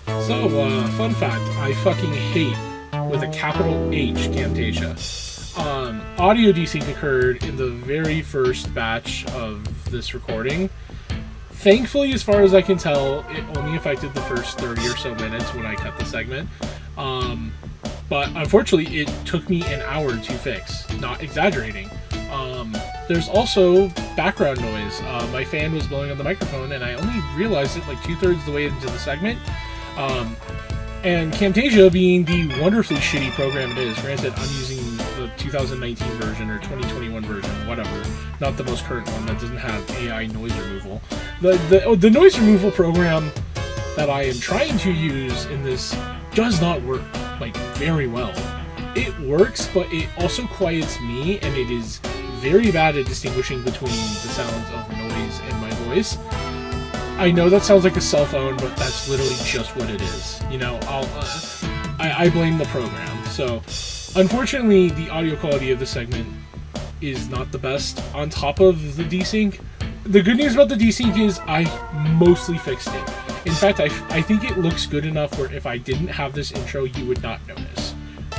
Fun fact, I fucking hate, with a capital H, Camtasia. Audio desync occurred in the very first batch of this recording. Thankfully, as far as I can tell, it only affected the first 30 or so minutes when I cut the segment. But unfortunately, it took me an hour to fix, not exaggerating. There's also background noise. My fan was blowing on the microphone, and I only realized it like 2/3 of the way into the segment. And Camtasia, being the wonderfully shitty program it is, granted, I'm using the 2019 version or 2021 version, whatever, not the most current one that doesn't have AI noise removal. The noise removal program that I am trying to use in this does not work, like, very well. It works, but it also quiets me, and it is very bad at distinguishing between the sounds of noise and my voice. I know that sounds like a cell phone, but that's literally just what it is. You know, I blame the program. So, unfortunately, the audio quality of the segment is not the best. On top of the desync, the good news about the desync is I mostly fixed it. In fact, I think it looks good enough where if I didn't have this intro, you would not notice.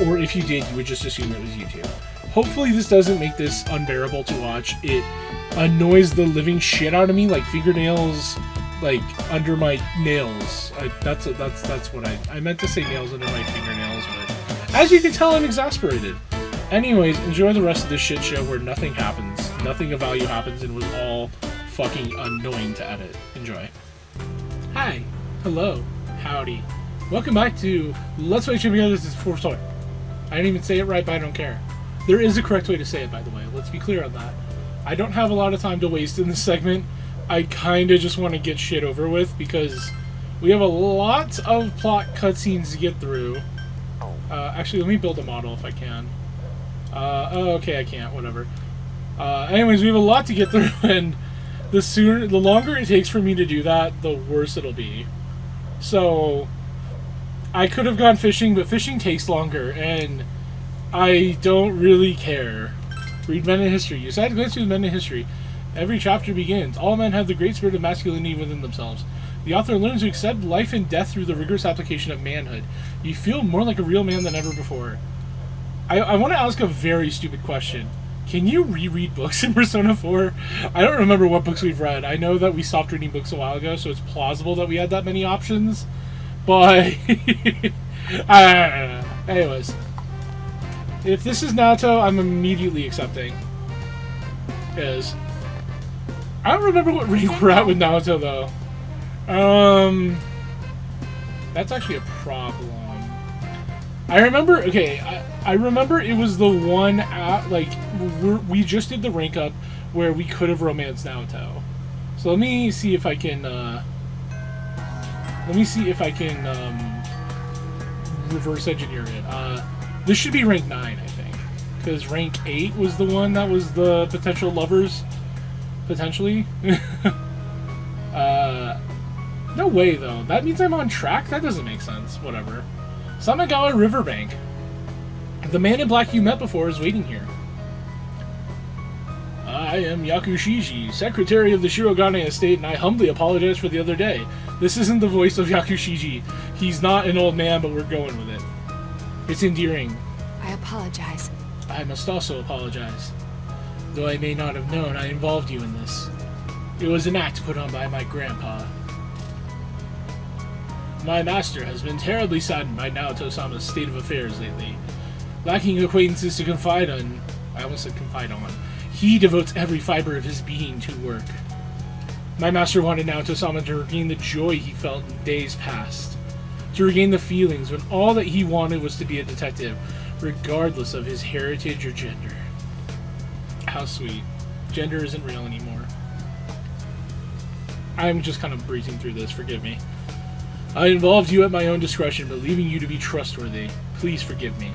Or if you did, you would just assume it was YouTube. Hopefully this doesn't make this unbearable to watch. It annoys the living shit out of me, like fingernails, like under my nails. That's what I meant to say, nails under my fingernails, but as you can tell, I'm exasperated. Anyways, enjoy the rest of this shit show where nothing happens, nothing of value happens, and was all fucking annoying to edit. Enjoy. Hi, hello, howdy. Welcome back to Let's Play Shin Megami Tensei. I didn't even say it right, but I don't care. There is a correct way to say it, by the way. Let's be clear on that. I don't have a lot of time to waste in this segment. I kind of just want to get shit over with because we have a lot of plot cutscenes to get through. Actually, let me build a model if I can. Oh, okay, I can't. Whatever. Anyways, we have a lot to get through, and the longer it takes for me to do that, the worse it'll be. So, I could have gone fishing, but fishing takes longer, and I don't really care. Read Men in History. You decide to glance through Men in History. Every chapter begins. All men have the great spirit of masculinity within themselves. The author learns to accept life and death through the rigorous application of manhood. You feel more like a real man than ever before. I want to ask a very stupid question. Can you reread books in Persona 4? I don't remember what books we've read. I know that we stopped reading books a while ago, so it's plausible that we had that many options. But, anyways. If this is Naoto, I'm immediately accepting. Is. I don't remember what rank we're at with Naoto, though. That's actually a problem. I remember, okay, I remember it was the one at, like, we just did the rank up where we could have romanced Naoto. So let me see if I can, reverse engineer it. This should be rank 9, I think. Because rank 8 was the one that was the potential lovers. Potentially. No way, though. That means I'm on track? That doesn't make sense. Whatever. Samegawa Riverbank. The man in black you met before is waiting here. I am Yakushiji, secretary of the Shirogane estate, and I humbly apologize for the other day. This isn't the voice of Yakushiji. He's not an old man, but we're going with it. It's endearing. I apologize. I must also apologize. Though I may not have known I involved you in this. It was an act put on by my grandpa. My master has been terribly saddened by Naoto-sama's state of affairs lately. Lacking acquaintances to confide on... I almost said confide on. He devotes every fiber of his being to work. My master wanted Naoto-sama to regain the joy he felt in days past. To regain the feelings when all that he wanted was to be a detective, regardless of his heritage or gender. How sweet. Gender isn't real anymore. I'm just kind of breezing through this, forgive me. I involved you at my own discretion, believing you to be trustworthy. Please forgive me.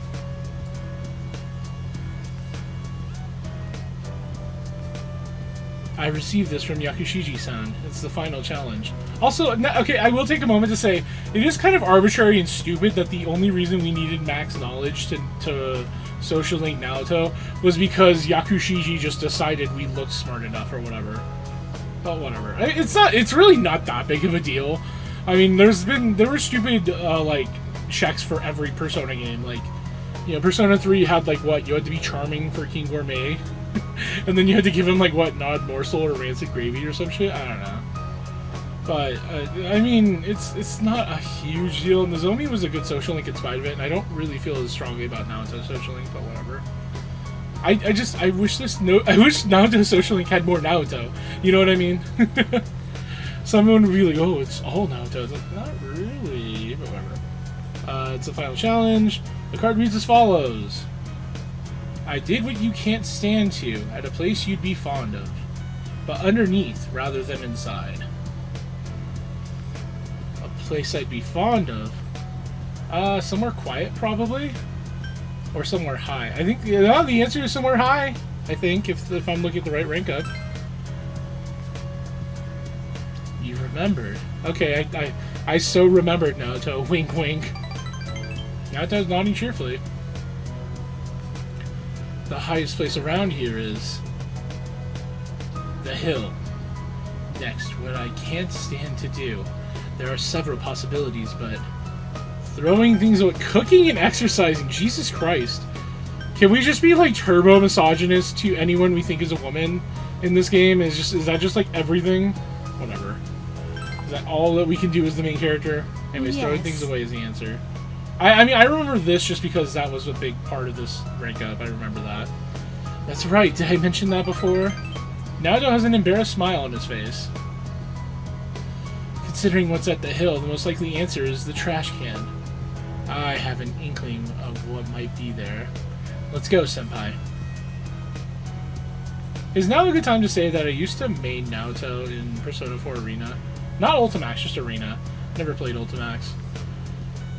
I received this from Yakushiji-san. It's the final challenge. Also, okay, I will take a moment to say, it is kind of arbitrary and stupid that the only reason we needed max knowledge to social link Naoto was because Yakushiji just decided we looked smart enough or whatever. But whatever. It's really not that big of a deal. I mean, there were stupid like checks for every Persona game. Like, you know, Persona 3 had like what you had to be charming for King Gourmet, and then you had to give him like what Gnawed Morsel or Rancid Gravy or some shit. I don't know. But I mean, it's not a huge deal. Nozomi was a good social link in spite of it, and I don't really feel as strongly about Naoto social link, but whatever. I wish Naoto social link had more Naoto. You know what I mean? Someone would be like, "Oh, it's all Naoto." It's like, not really, but whatever. It's the final challenge. The card reads as follows: I did what you can't stand to at a place you'd be fond of, but underneath rather than inside. Place I'd be fond of, somewhere quiet probably, or somewhere high. I think the answer is somewhere high. I think if I'm looking at the right rank up. You remembered. Okay, I so remembered Naoto. Wink, wink. Naoto's nodding cheerfully. The highest place around here is the hill. Next, what I can't stand to do. There are several possibilities, but throwing things away, cooking and exercising, Jesus Christ. Can we just be like turbo misogynist to anyone we think is a woman in this game? Is that just like everything? Whatever. Is that all that we can do as the main character? Anyways, yes. Throwing things away is the answer. I mean, I remember this just because that was a big part of this rank up. I remember that. That's right, did I mention that before? Naoto has an embarrassed smile on his face. Considering what's at the hill, the most likely answer is the trash can. I have an inkling of what might be there. Let's go, senpai. Is now a good time to say that I used to main Naoto in Persona 4 Arena? Not Ultimax, just Arena. Never played Ultimax.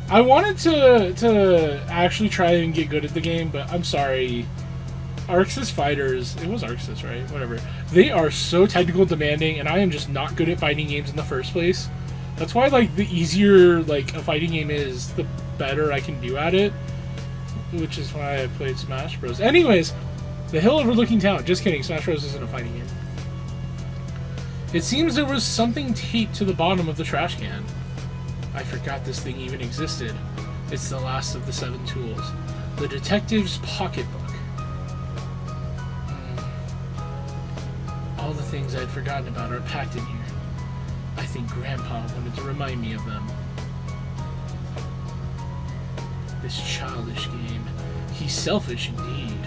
I wanted to actually try and get good at the game, but I'm sorry. Arxis fighters, it was Arxis, right? Whatever. They are so technical demanding, and I am just not good at fighting games in the first place. That's why, like, the easier, like, a fighting game is, the better I can do at it. Which is why I played Smash Bros. Anyways, the hill overlooking town. Just kidding, Smash Bros. Isn't a fighting game. It seems there was something taped to the bottom of the trash can. I forgot this thing even existed. It's the last of the 7 tools. The detective's pocketbook. All the things I'd forgotten about are packed in here. I think Grandpa wanted to remind me of them. This childish game. He's selfish indeed.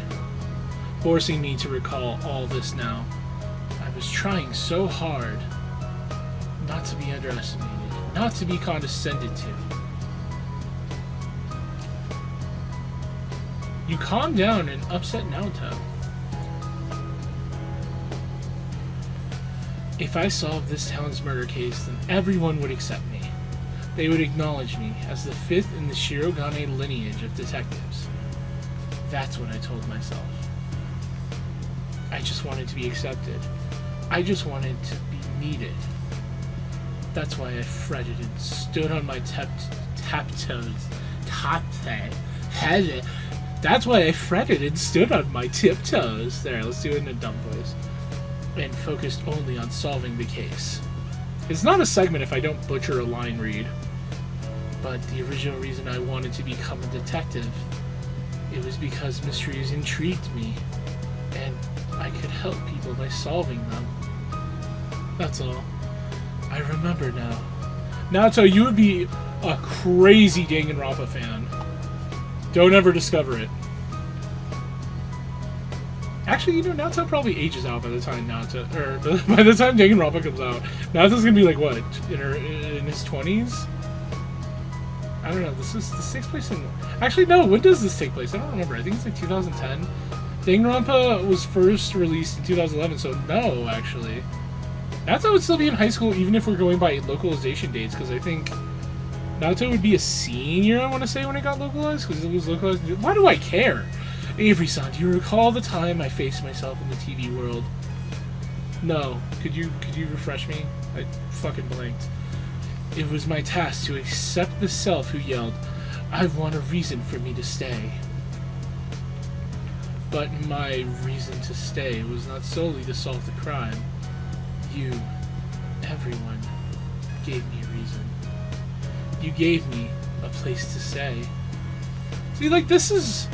Forcing me to recall all this now. I was trying so hard not to be underestimated, not to be condescended to. You calm down and upset Naoto. If I solved this town's murder case, then everyone would accept me. They would acknowledge me as the 5th in the Shirogane lineage of detectives. That's what I told myself. I just wanted to be accepted. I just wanted to be needed. That's why I fretted and stood on my tiptoes. That's why I fretted and stood on my tiptoes. There, let's do it in a dumb voice. And focused only on solving the case. It's not a segment if I don't butcher a line read. But the original reason I wanted to become a detective, it was because mysteries intrigued me, and I could help people by solving them. That's all. I remember now. Naoto, you would be a crazy Danganronpa fan. Don't ever discover it. Actually, you know, Naoto probably ages out by the time by the time Danganronpa comes out. Naoto's gonna be like what, in his 20s? I don't know. This takes place in. Actually, no. When does this take place? I don't remember. I think it's like 2010. Danganronpa was first released in 2011, so no, actually. Naoto would still be in high school even if we're going by localization dates, because I think Naoto would be a senior, I want to say, when it got localized, because it was localized. Why do I care? Avery-san, do you recall the time I faced myself in the TV world? No. Could you refresh me? I fucking blanked. It was my task to accept the self who yelled, "I want a reason for me to stay." But my reason to stay was not solely to solve the crime. You, everyone, gave me a reason. You gave me a place to stay. See, like, this is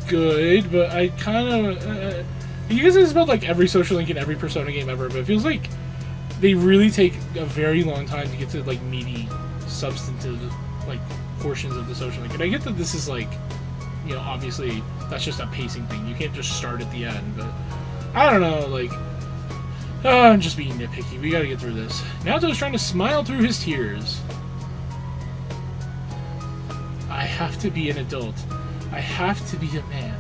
good, but I kind of... you guys have spelled, like, every social link in every Persona game ever, but it feels like they really take a very long time to get to, like, meaty, substantive, like, portions of the social link. And I get that this is, like, you know, obviously, that's just a pacing thing. You can't just start at the end, but... I don't know, like... I'm just being nitpicky. We gotta get through this. Naoto's trying to smile through his tears. I have to be an adult. I have to be a man.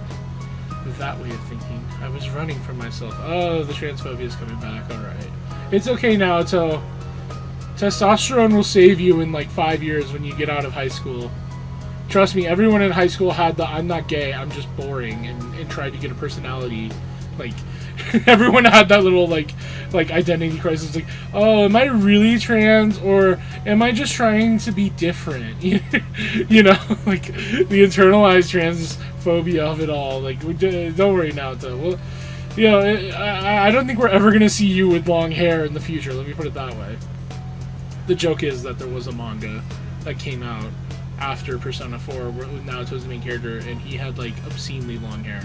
With that way of thinking, I was running from myself. Oh, the transphobia is coming back. Alright. It's okay, Naoto. Testosterone will save you in like 5 years when you get out of high school. Trust me, everyone in high school had the I'm not gay, I'm just boring, and tried to get a personality. Like, everyone had that little, like identity crisis. Like, oh, am I really trans, or am I just trying to be different? You know, like, the internalized transphobia of it all. Like, don't worry, Naoto. Well, you know, I don't think we're ever going to see you with long hair in the future. Let me put it that way. The joke is that there was a manga that came out after Persona 4 with Naoto's the main character, and he had, like, obscenely long hair.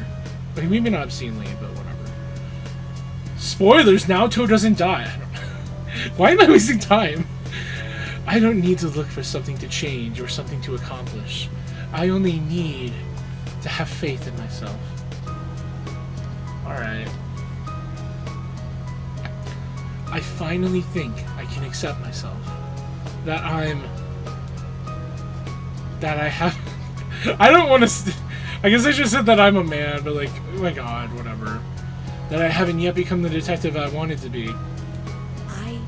But maybe not obscenely, but whatever. Spoilers, Naoto doesn't die. I don't know. Why am I wasting time? I don't need to look for something to change or something to accomplish. I only need to have faith in myself. Alright. I finally think I can accept myself. That I have... I don't want to... I guess I just said that I'm a man, but like, oh my god, whatever. That I haven't yet become the detective I wanted to be. I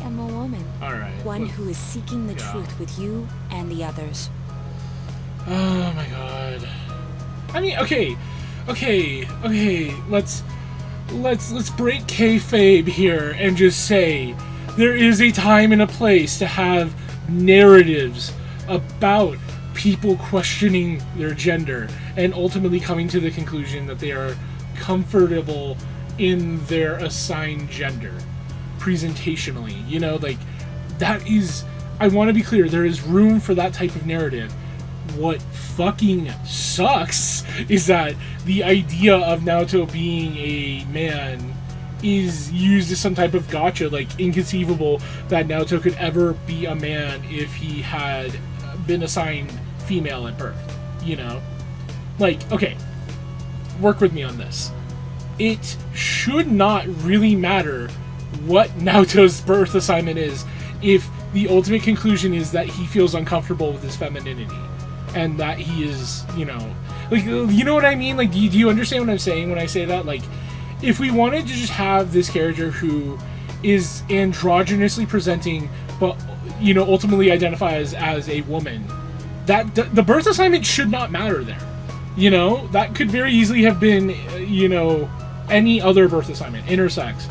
am a woman. Alright. One who is seeking the truth with you and the others. Oh my god. I mean, okay. Let's break kayfabe here and just say there is a time and a place to have narratives about people questioning their gender and ultimately coming to the conclusion that they are comfortable in their assigned gender presentationally. You know, like, that is... I want to be clear, there is room for that type of narrative. What fucking sucks is that the idea of Naoto being a man is used as some type of gotcha, like, inconceivable that Naoto could ever be a man if he had been assigned female at birth, you know? Like, okay, work with me on this. It should not really matter what Naoto's birth assignment is if the ultimate conclusion is that he feels uncomfortable with his femininity and that he is, you know, like, you know what I mean? Like, do you understand what I'm saying when I say that? Like, if we wanted to just have this character who is androgynously presenting, but, you know, ultimately identifies as a woman, that the birth assignment should not matter there. You know, that could very easily have been, you know, any other birth assignment, intersex,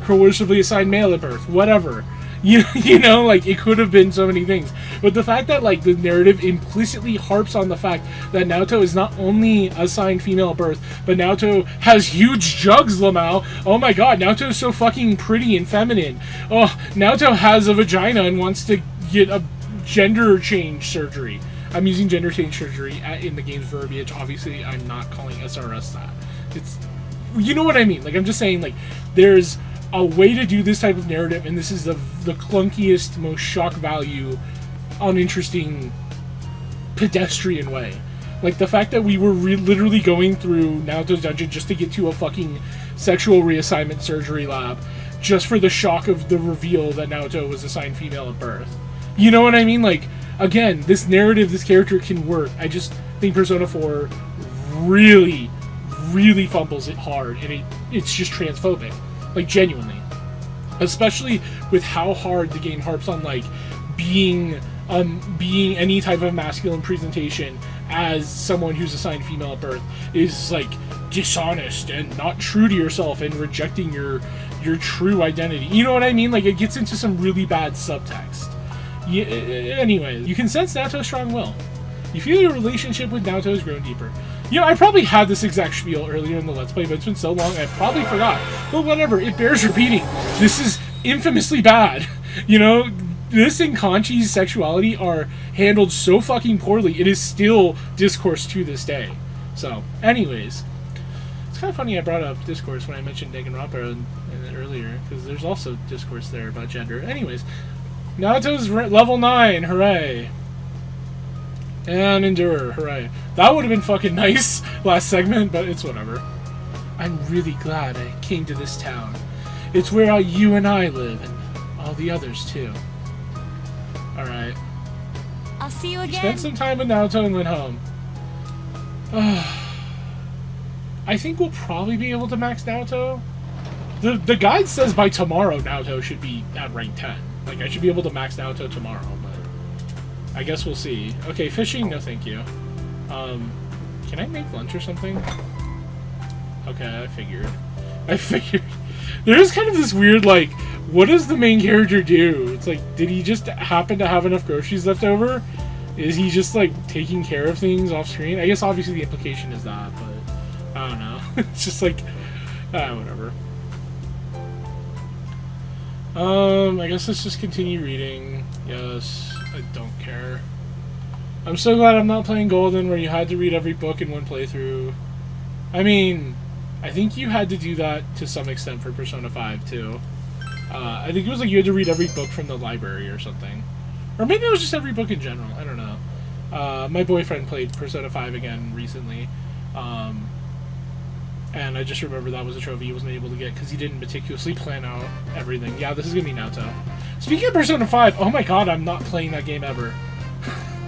coercively assigned male at birth, whatever. You know, like, it could have been so many things. But the fact that, like, the narrative implicitly harps on the fact that Naoto is not only assigned female at birth, but Naoto has huge jugs, Lamau. Oh my god, Naoto is so fucking pretty and feminine. Oh, Naoto has a vagina and wants to get a gender change surgery. I'm using gender change surgery in the game's verbiage. Obviously, I'm not calling SRS that. It's... You know what I mean? Like, I'm just saying, like, there's a way to do this type of narrative, and this is the clunkiest, most shock value, uninteresting, pedestrian way. Like, the fact that we were literally going through Naoto's dungeon just to get to a fucking sexual reassignment surgery lab, just for the shock of the reveal that Naoto was assigned female at birth. You know what I mean? Like, again, this narrative, this character can work. I just think Persona 4 really, really fumbles it hard, and it's just transphobic. Like, genuinely. Especially with how hard the game harps on, like, being any type of masculine presentation as someone who's assigned female at birth is, like, dishonest and not true to yourself and rejecting your true identity. You know what I mean? Like, it gets into some really bad subtext. Yeah, anyway, you can sense Naoto's strong will. You feel your relationship with Naoto has grown deeper. You know, I probably had this exact spiel earlier in the Let's Play, but it's been so long I probably forgot. But whatever, it bears repeating. This is infamously bad. You know, this and Conchi's sexuality are handled so fucking poorly. It is still discourse to this day. So, anyways, it's kind of funny I brought up discourse when I mentioned Danganronpa earlier, because there's also discourse there about gender. Anyways, Naoto's level 9, hooray. And endure, hooray. That would have been fucking nice last segment, but it's whatever. I'm really glad I came to this town. It's where you and I live, and all the others too. Alright. I'll see you again. Spent some time with Naoto and went home. I think we'll probably be able to max Naoto. The guide says by tomorrow Naoto should be at rank 10. Like, I should be able to max Naoto tomorrow, but I guess we'll see. Okay, fishing, no thank you. Can I make lunch or something? Okay, I figured. There is kind of this weird, like, what does the main character do? It's like, did he just happen to have enough groceries left over? Is he just, like, taking care of things off screen? I guess obviously the implication is that, but I don't know. It's just like, whatever. I guess let's just continue reading. Yes, I don't care. I'm so glad I'm not playing Golden, where you had to read every book in one playthrough. I mean, I think you had to do that to some extent for Persona 5, too. I think it was like you had to read every book from the library or something. Or maybe it was just every book in general. I don't know. My boyfriend played Persona 5 again recently. And I just remember that was a trophy he wasn't able to get because he didn't meticulously plan out everything. Yeah, this is going to be Naoto. Speaking of Persona 5, oh my god, I'm not playing that game ever.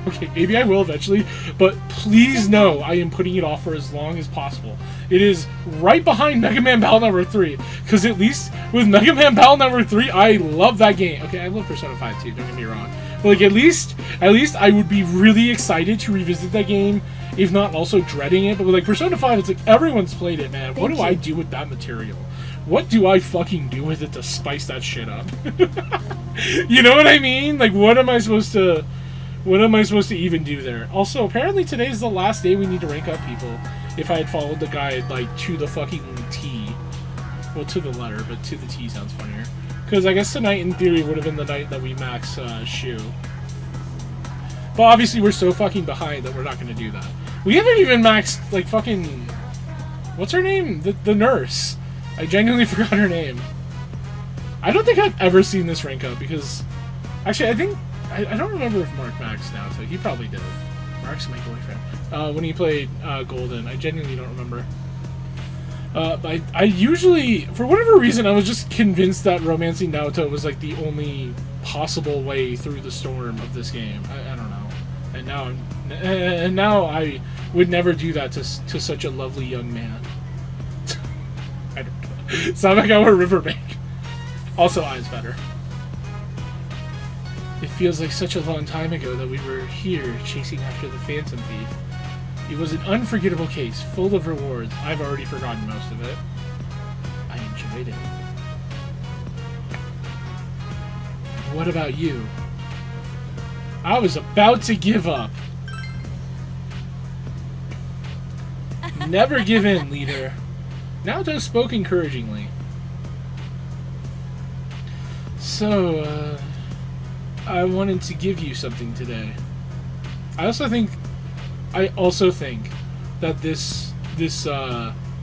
Okay, maybe I will eventually, but please know I am putting it off for as long as possible. It is right behind Mega Man Battle Network 3, because at least with Mega Man Battle Network 3, I love that game. Okay, I love Persona 5 too, don't get me wrong. But like, at least I would be really excited to revisit that game, if not also dreading it. But with like Persona 5, it's like everyone's played it, man. What do I do with that material? What do I fucking do with it to spice that shit up? You know what I mean? Like, what am I supposed to even do there? Also, apparently today's the last day we need to rank up people. If I had followed the guide, like, to the fucking T. Well, to the letter, but to the T sounds funnier. Because I guess tonight, in theory, would have been the night that we max Shu. But obviously we're so fucking behind that we're not going to do that. We haven't even maxed, like, fucking... What's her name? The nurse. I genuinely forgot her name. I don't think I've ever seen this rank up, because... Actually, I think... I don't remember if Mark maxed now, so he probably did. Mark's my boyfriend. When he played Golden, I genuinely don't remember. But I usually, for whatever reason, I was just convinced that romancing Naoto was like the only possible way through the storm of this game. I don't know. And now I would never do that to such a lovely young man. I don't know. Sound like I were Riverbank. Also, eyes better. It feels like such a long time ago that we were here chasing after the Phantom Thief. It was an unforgettable case, full of rewards. I've already forgotten most of it. I enjoyed it. What about you? I was about to give up. Never give in, leader. Naoto spoke encouragingly. So, I wanted to give you something today. I also think that this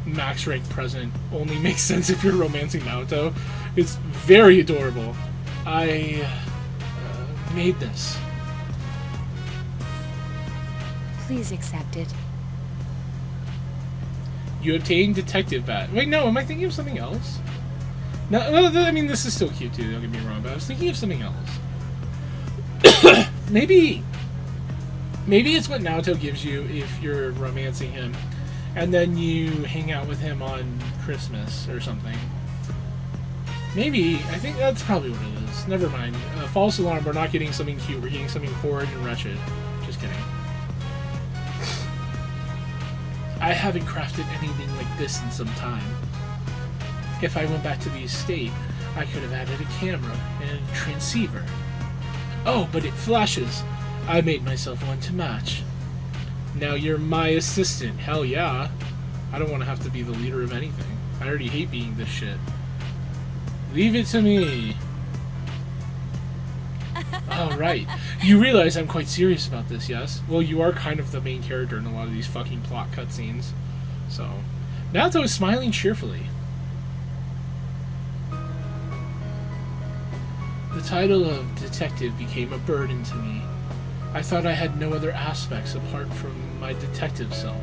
max rank present only makes sense if you're romancing Naoto. It's very adorable. I made this. Please accept it. You obtained detective badge. Wait, no, am I thinking of something else? No, I mean, this is still cute too, don't get me wrong, but I was thinking of something else. Maybe it's what Naoto gives you if you're romancing him, and then you hang out with him on Christmas or something. Maybe. I think that's probably what it is. Never mind. False alarm, we're not getting something cute, we're getting something horrid and wretched. Just kidding. I haven't crafted anything like this in some time. If I went back to the estate, I could have added a camera and a transceiver. Oh, but it flashes. I made myself one to match. Now you're my assistant. Hell yeah. I don't want to have to be the leader of anything. I already hate being this shit. Leave it to me. Oh, right. You realize I'm quite serious about this, yes? Well, you are kind of the main character in a lot of these fucking plot cutscenes. So, Naoto is smiling cheerfully. The title of detective became a burden to me. I thought I had no other aspects apart from my detective self.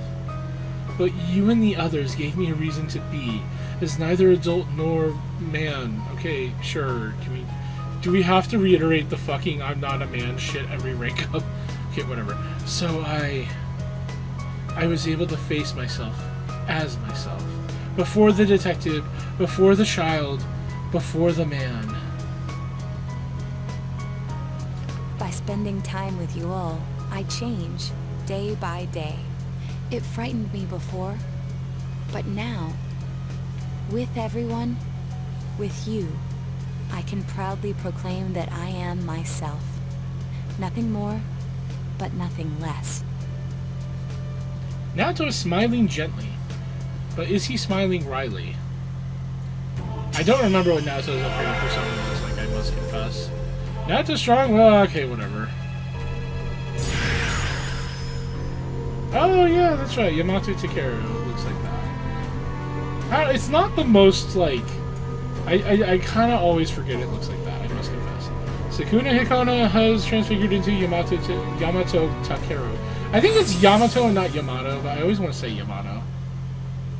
But you and the others gave me a reason to be, as neither adult nor man. Okay, sure, do we have to reiterate the fucking I'm not a man shit every rank up? Okay, whatever. So I was able to face myself as myself. Before the detective, before the child, before the man. By spending time with you all, I change, day by day. It frightened me before, but now, with everyone, with you, I can proudly proclaim that I am myself. Nothing more, but nothing less. Naoto is smiling gently, but is he smiling wryly? I don't remember what Naoto's appearing persona was like, I must confess. Naoto strong? Well, okay, whatever. Oh, yeah, that's right. Yamato Takeru looks like that. It's not the most, like... I kind of always forget it looks like that, I must confess. Sukuna Hikona has transfigured into Yamato Takeru. I think it's Yamato and not Yamato, but I always want to say Yamato.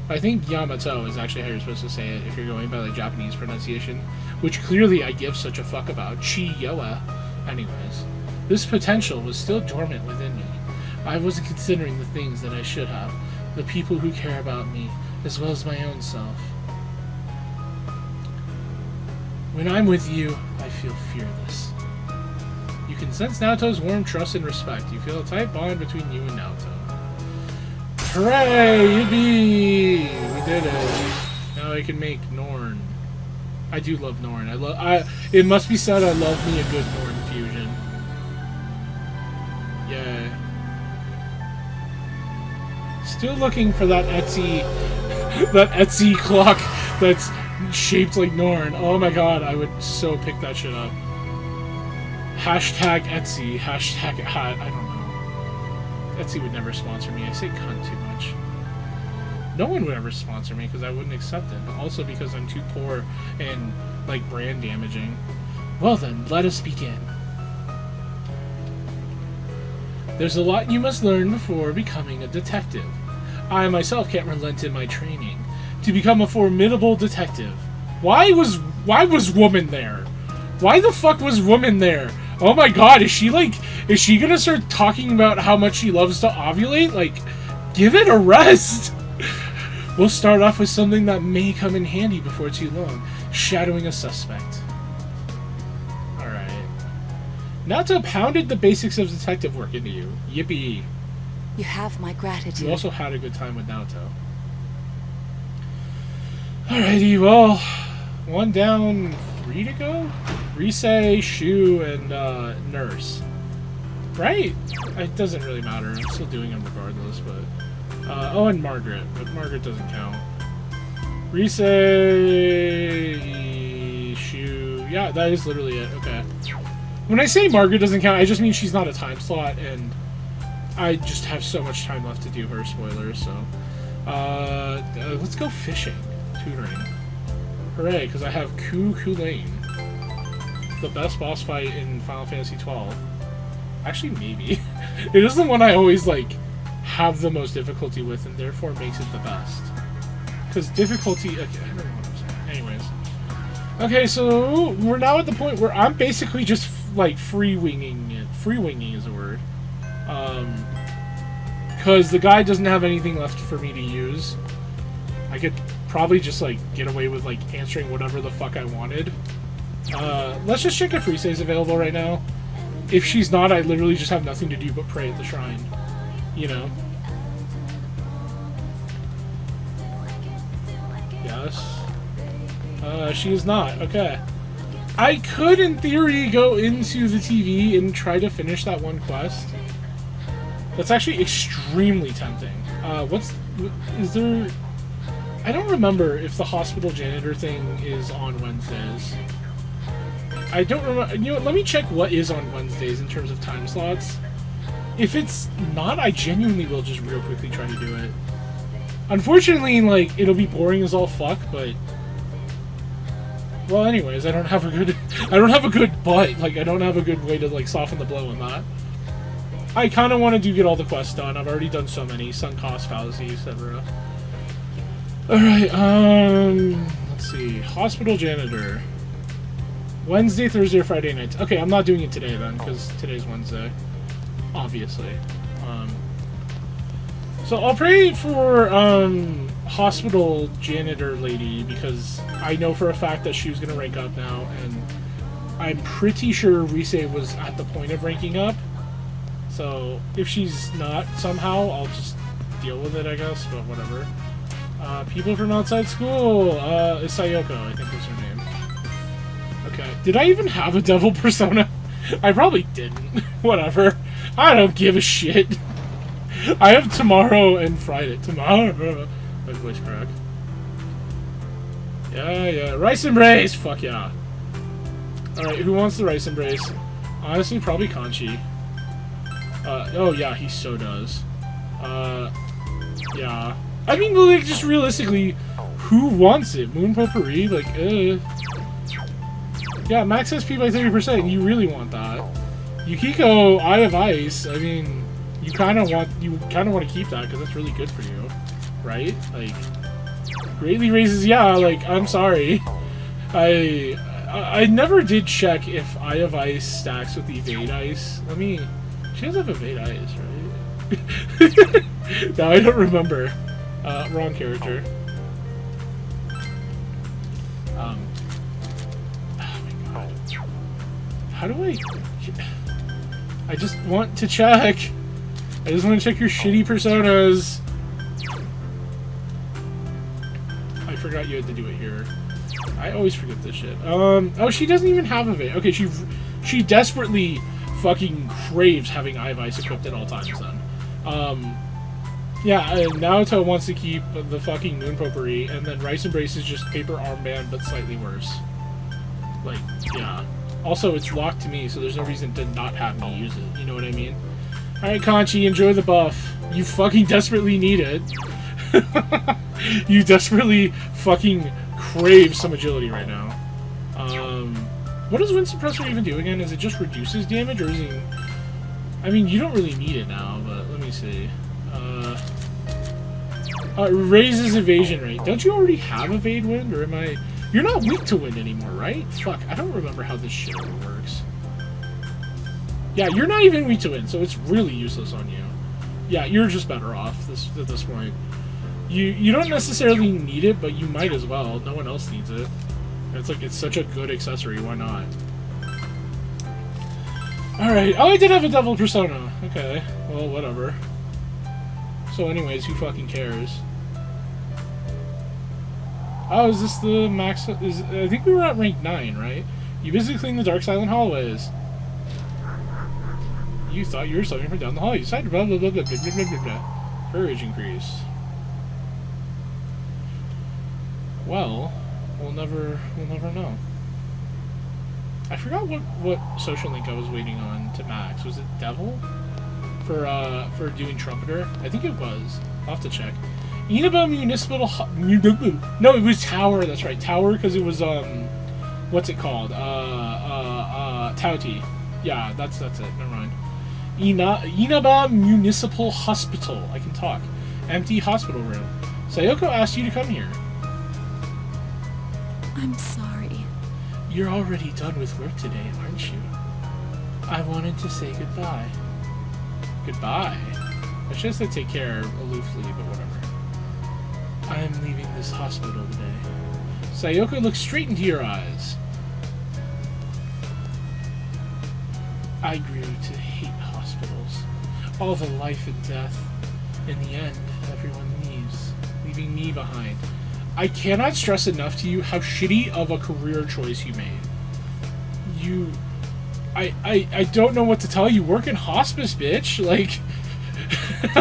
I think Yamato is actually how you're supposed to say it if you're going by the Japanese pronunciation, which clearly I give such a fuck about. Chi-Yoa. Anyways, this potential was still dormant within me. I wasn't considering the things that I should have, the people who care about me, as well as my own self. When I'm with you, I feel fearless. You can sense Naoto's warm trust and respect. You feel a tight bond between you and Naoto. Hooray! Yippee! We did it. Now I can make Norn. I do love Norn. It must be said I love me a good Norn fusion. Yay. Still looking for that Etsy clock that's shaped like Norn. Oh my god, I would so pick that shit up. Hashtag Etsy. Hashtag I don't know. Etsy would never sponsor me. I say cunt too much. No one would ever sponsor me because I wouldn't accept it, but also because I'm too poor and, like, brand damaging. Well then, let us begin. There's a lot you must learn before becoming a detective. I myself can't relent in my training. To become a formidable detective. Why was woman there? Why the fuck was woman there? Oh my god, is she gonna start talking about how much she loves to ovulate? Like, give it a rest! We'll start off with something that may come in handy before too long. Shadowing a suspect. Alright. Naoto pounded the basics of detective work into you. Yippee. You have my gratitude. You also had a good time with Naoto. Alrighty, well, 1 down, 3 to go? Rise, Shu, and Nurse. Right? It doesn't really matter. I'm still doing them regardless, but... oh, and Margaret. But Margaret doesn't count. Rise, Shu... Yeah, that is literally it. Okay. When I say Margaret doesn't count, I just mean she's not a time slot, and I just have so much time left to do her spoilers, so... let's go fishing. Tutoring. Hooray, because I have Ku-Lane. The best boss fight in Final Fantasy XII. Actually, maybe. It is the one I always, like, have the most difficulty with, and therefore makes it the best. Because difficulty... Okay, I don't know what I'm saying. Anyways. Okay, so we're now at the point where I'm basically just, like, free-winging it. Free-winging is a word. Because the guy doesn't have anything left for me to use. I could probably just, like, get away with, like, answering whatever the fuck I wanted. Let's just check if Rise is available right now. If she's not, I literally just have nothing to do but pray at the shrine. You know? Yes. She is not. Okay. I could, in theory, go into the TV and try to finish that one quest. That's actually extremely tempting. Is there... I don't remember if the hospital janitor thing is on Wednesdays. I don't remember. You know what? Let me check what is on Wednesdays in terms of time slots. If it's not, I genuinely will just real quickly try to do it. Unfortunately, like, it'll be boring as all fuck, but... Well, anyways, I don't have a good butt. Like, I don't have a good way to, like, soften the blow on that. I kind of want to get all the quests done. I've already done so many. Sunk cost fallacy, etc. Alright, let's see. Hospital janitor. Wednesday, Thursday, or Friday nights. Okay, I'm not doing it today, then, because today's Wednesday. Obviously. So I'll pray for, hospital janitor lady, because I know for a fact that she was going to rank up now, and I'm pretty sure Rise was at the point of ranking up. So if she's not somehow, I'll just deal with it, I guess, but whatever. People from outside school, is Sayoko, I think was her name. Okay, did I even have a devil persona? I probably didn't. Whatever. I don't give a shit. I have tomorrow and Friday. Tomorrow. My voice crack. Yeah. Rice Embrace! Fuck yeah. Alright, who wants the Rice Embrace? Honestly, probably Kanchi. Oh yeah, he so does. Yeah. I mean, like, just realistically, who wants it? Moon Potpourri? Like, Yeah, max SP by 30%. You really want that. Yukiko, Eye of Ice. I mean, you kind of want to keep that because that's really good for you, right? Like, greatly raises. Yeah, like, I'm sorry, I never did check if Eye of Ice stacks with Evade Ice. Let me. She does have Evade Ice, right? No, I don't remember. Wrong character. Oh my god. How do I just want to check. I just want to check your shitty personas. I forgot you had to do it here. I always forget this shit. Oh, she doesn't even have Evade. Okay, she desperately fucking craves having Eye of Ice equipped at all times then. Yeah, and Naoto wants to keep the fucking Moon Potpourri, and then Rice Embrace is just paper armband, but slightly worse. Like, yeah. Also, it's locked to me, so there's no reason to not have me use it. You know what I mean? Alright, Kanchi, enjoy the buff. You fucking desperately need it. You desperately fucking crave some agility right now. What does Wind Suppressor even do again? Is it just reduces damage, or is it... I mean, you don't really need it now, but let me see. Raises evasion rate. Don't you already have Evade Wind, or am I... You're not weak to wind anymore, right? Fuck, I don't remember how this shit works. Yeah, you're not even weak to wind, so it's really useless on you. Yeah, you're just better off at this point. You don't necessarily need it, but you might as well. No one else needs it. It's like, it's such a good accessory, why not? Alright, oh, I did have a devil persona. Okay, well, whatever. So anyways, who fucking cares? Oh, is this the max? I think we were at rank 9, right? You basically clean the Dark Silent hallways. You thought you were suffering from down the hall. You decided blah blah blah blah blah blah blah blah. Courage increase. Well, we'll never know. I forgot what social link I was waiting on to max. Was it Devil? For doing Trumpeter? I think it was. I'll have to check. Inaba Municipal... No, it was Tower. That's right. Tower, because it was, what's it called? Tauti. Yeah, that's it. Never mind. Inaba Municipal Hospital. I can talk. Empty hospital room. Sayoko asked you to come here. I'm sorry. You're already done with work today, aren't you? I wanted to say goodbye. Goodbye? I should have said take care aloofly, but whatever. I'm leaving this hospital today. Sayoko looks straight into your eyes. I grew to hate hospitals. All the life and death. In the end, everyone leaves, leaving me behind. I cannot stress enough to you how shitty of a career choice you made. I don't know what to tell you. Work in hospice, bitch. Like,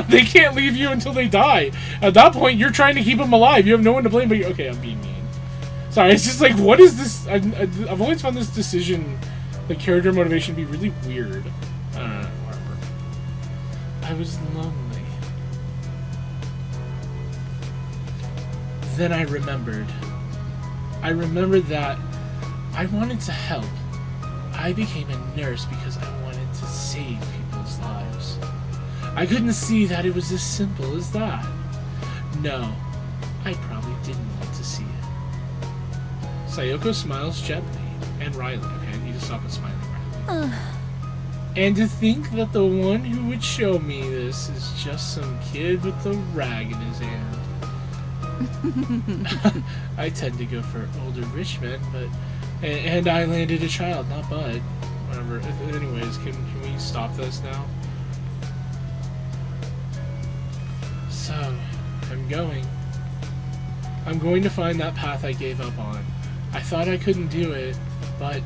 they can't leave you until they die. At that point, you're trying to keep them alive. You have no one to blame but you. Okay, I'm being mean. Sorry, it's just like, what is this? I've always found this decision, like character motivation, to be really weird. I don't know, whatever. I was lonely. Then I remembered. I remembered that I wanted to help. I became a nurse because I wanted to save people's lives. I couldn't see that it was as simple as that. No, I probably didn't want to see it. Sayoko smiles gently, and Riley, okay, I need to stop with smiling, Riley. And to think that the one who would show me this is just some kid with a rag in his hand. I tend to go for older rich men, but... And I landed a child, not Bud. Whatever. Anyways, can we stop this now? So, I'm going. I'm going to find that path I gave up on. I thought I couldn't do it, but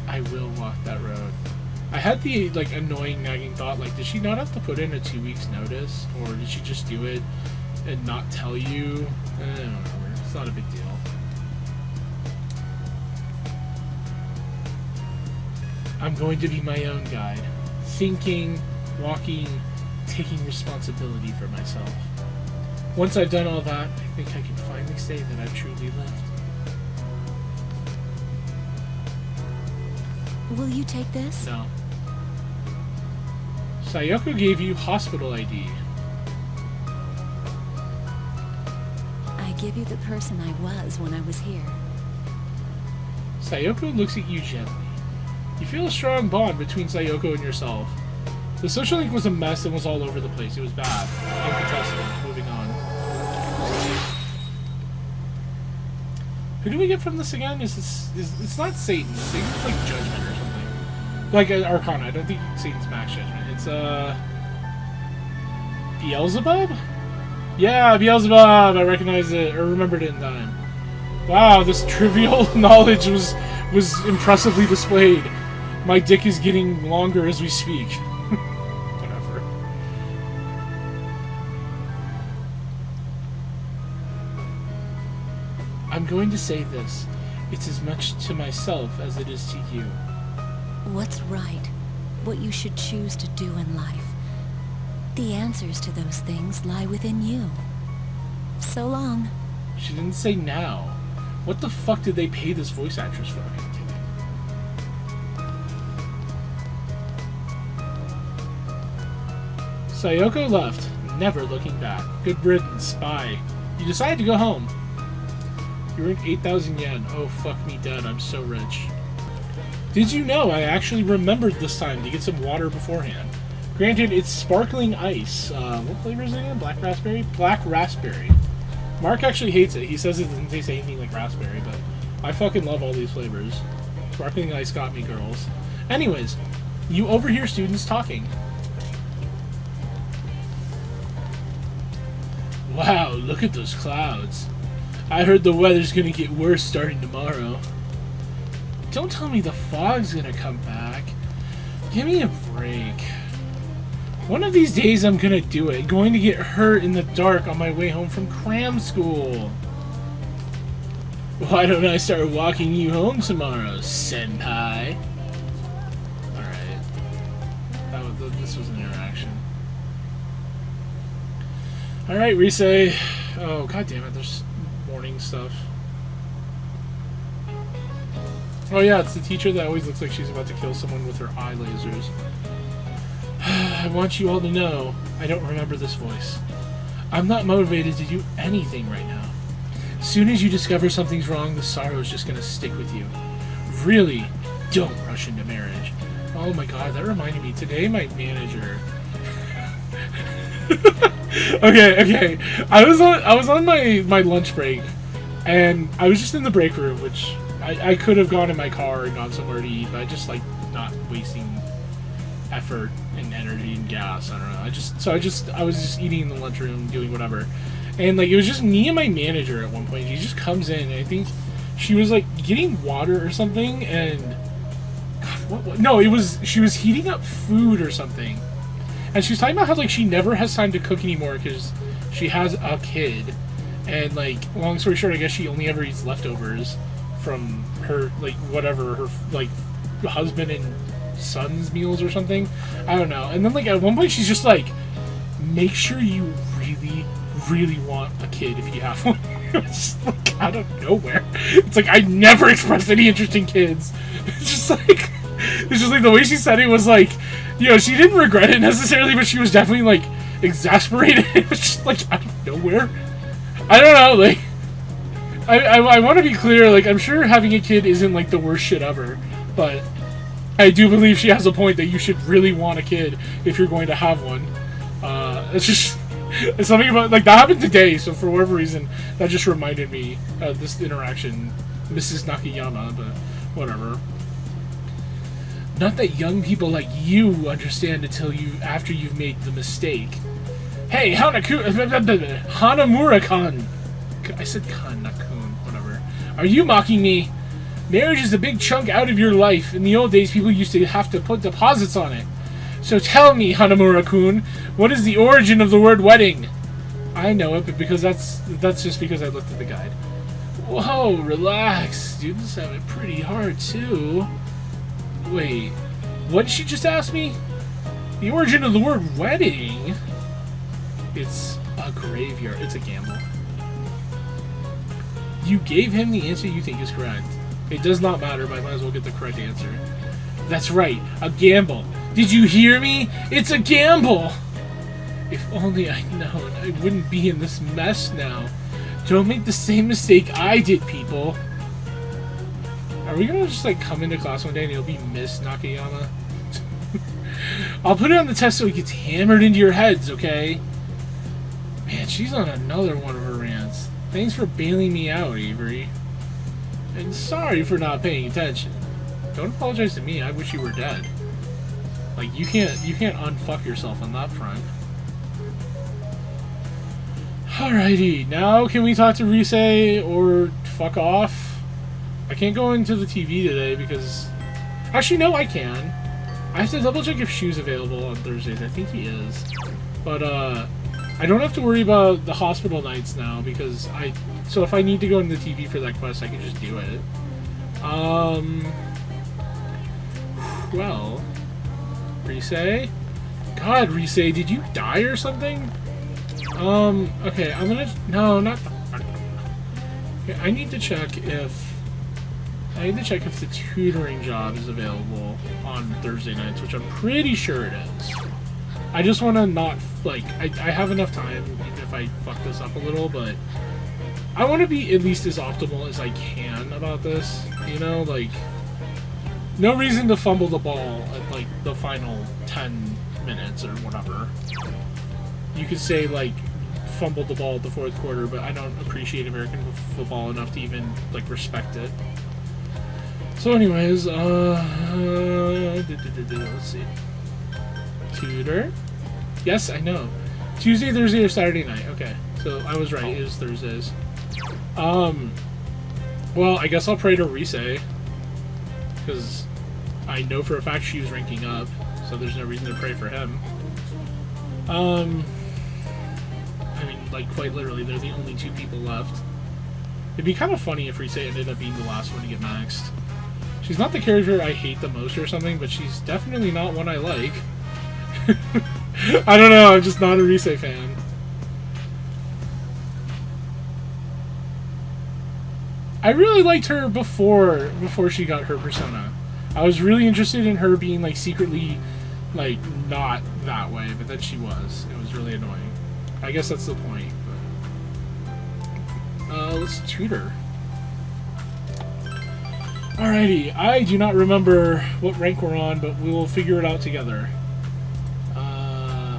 I will walk that road. I had the, like, annoying, nagging thought, like, did she not have to put in a 2 weeks notice? Or did she just do it and not tell you? I don't remember. It's not a big deal. I'm going to be my own guide. Thinking, walking, taking responsibility for myself. Once I've done all that, I think I can finally say that I've truly lived. Will you take this? No. Sayoko gave you hospital ID. I give you the person I was when I was here. Sayoko looks at you gently. You feel a strong bond between Sayoko and yourself. The social link was a mess and was all over the place. It was bad. Incontestable. Moving on. Who do we get from this again? It's not Satan. I think it's like Judgment or something. Like Arcana. I don't think Satan's Max Judgment. It's Beelzebub? Yeah, Beelzebub! I recognize it, or remembered it in time. Wow, this trivial knowledge was impressively displayed. My dick is getting longer as we speak. Whatever. I'm going to say this. It's as much to myself as it is to you. What's right? What you should choose to do in life. The answers to those things lie within you. So long. She didn't say now. What the fuck did they pay this voice actress for? Sayoko left, never looking back. Good riddance, spy. You decided to go home. You earned 8,000 yen. Oh, fuck me dead, I'm so rich. Did you know I actually remembered this time to get some water beforehand? Granted, it's sparkling ice. What flavor is it again? Black raspberry? Black raspberry. Mark actually hates it. He says it doesn't taste anything like raspberry, but I fucking love all these flavors. Sparkling ice got me, girls. Anyways, you overhear students talking. Wow, look at those clouds. I heard the weather's gonna get worse starting tomorrow. Don't tell me the fog's gonna come back. Give me a break. One of these days I'm gonna do it. Going to get hurt in the dark on my way home from cram school. Why don't I start walking you home tomorrow, senpai? Alright. This was an interaction. Alright, Rise. Oh, god damn it, there's warning stuff. Oh yeah, it's the teacher that always looks like she's about to kill someone with her eye lasers. I want you all to know, I don't remember this voice. I'm not motivated to do anything right now. As soon as you discover something's wrong, the sorrow's just gonna stick with you. Really, don't rush into marriage. Oh my god, that reminded me, today my manager... okay. I was on my lunch break, and I was just in the break room, which I could have gone in my car and gone somewhere to eat, but I just like not wasting effort and energy and gas. I don't know. I was just eating in the lunchroom, doing whatever, and like it was just me and my manager at one point. She just comes in, and I think she was like getting water or something, and God, no, she was heating up food or something. And she was talking about how, like, she never has time to cook anymore because she has a kid. And, like, long story short, I guess she only ever eats leftovers from her, like, whatever, her, like, husband and son's meals or something. I don't know. And then, like, at one point she's just like, make sure you really, really want a kid if you have one. It's just like out of nowhere. It's like, I never expressed any interest in kids. It's just like the way she said it was like, you know, she didn't regret it necessarily, but she was definitely like exasperated. It was just like out of nowhere. I don't know, like, I want to be clear, like, I'm sure having a kid isn't like the worst shit ever, but I do believe she has a point that you should really want a kid if you're going to have one. It's just, it's something about, like, that happened today, so for whatever reason, that just reminded me of this interaction, Mrs. Nakayama, but whatever. Not that young people like you understand until after you've made the mistake. Hey, Hanamura-kun! I said kan, not kun, whatever. Are you mocking me? Marriage is a big chunk out of your life. In the old days, people used to have to put deposits on it. So tell me, Hanamura-kun, what is the origin of the word wedding? I know it, but because that's just because I looked at the guide. Whoa, relax. Students have it pretty hard, too. Wait, what did she just ask me? The origin of the word wedding? It's a graveyard. It's a gamble. You gave him the answer you think is correct. It does not matter, but I might as well get the correct answer. That's right, a gamble. Did you hear me? It's a gamble! If only I'd known, I wouldn't be in this mess now. Don't make the same mistake I did, people. Are we gonna just, like, come into class one day and it'll be Miss Nakayama? I'll put it on the test so it gets hammered into your heads, okay? Man, she's on another one of her rants. Thanks for bailing me out, Avery. And sorry for not paying attention. Don't apologize to me, I wish you were dead. Like, you can't unfuck yourself on that front. Alrighty, now can we talk to Rise or fuck off? I can't go into the TV today because... Actually, no, I can. I have to double check if Shu's available on Thursdays. I think he is. But, I don't have to worry about the hospital nights now because so if I need to go into the TV for that quest, I can just do it. Well, Rise? God, Rise, did you die or something? Okay, I'm gonna... No, not... Okay, I need to check if the tutoring job is available on Thursday nights, which I'm pretty sure it is. I just want to not, like... I have enough time, even if I fuck this up a little, but... I want to be at least as optimal as I can about this, you know? Like, no reason to fumble the ball at, like, the final 10 minutes or whatever. You could say, like, fumbled the ball at the fourth quarter, but I don't appreciate American football enough to even, like, respect it. So anyways, let's see. Tutor? Yes, I know. Tuesday, Thursday, or Saturday night. Okay, so I was right, it is Thursdays. Well, I guess I'll pray to Rise, because I know for a fact she was ranking up, so there's no reason to pray for him. I mean, like, quite literally, they're the only two people left. It'd be kind of funny if Rise ended up being the last one to get maxed. She's not the character I hate the most or something, but she's definitely not one I like. I don't know, I'm just not a Rise fan. I really liked her before she got her persona. I was really interested in her being, like, secretly, like, not that way, but then she was. It was really annoying. I guess that's the point. But... let's tutor. Alrighty, I do not remember what rank we're on, but we will figure it out together.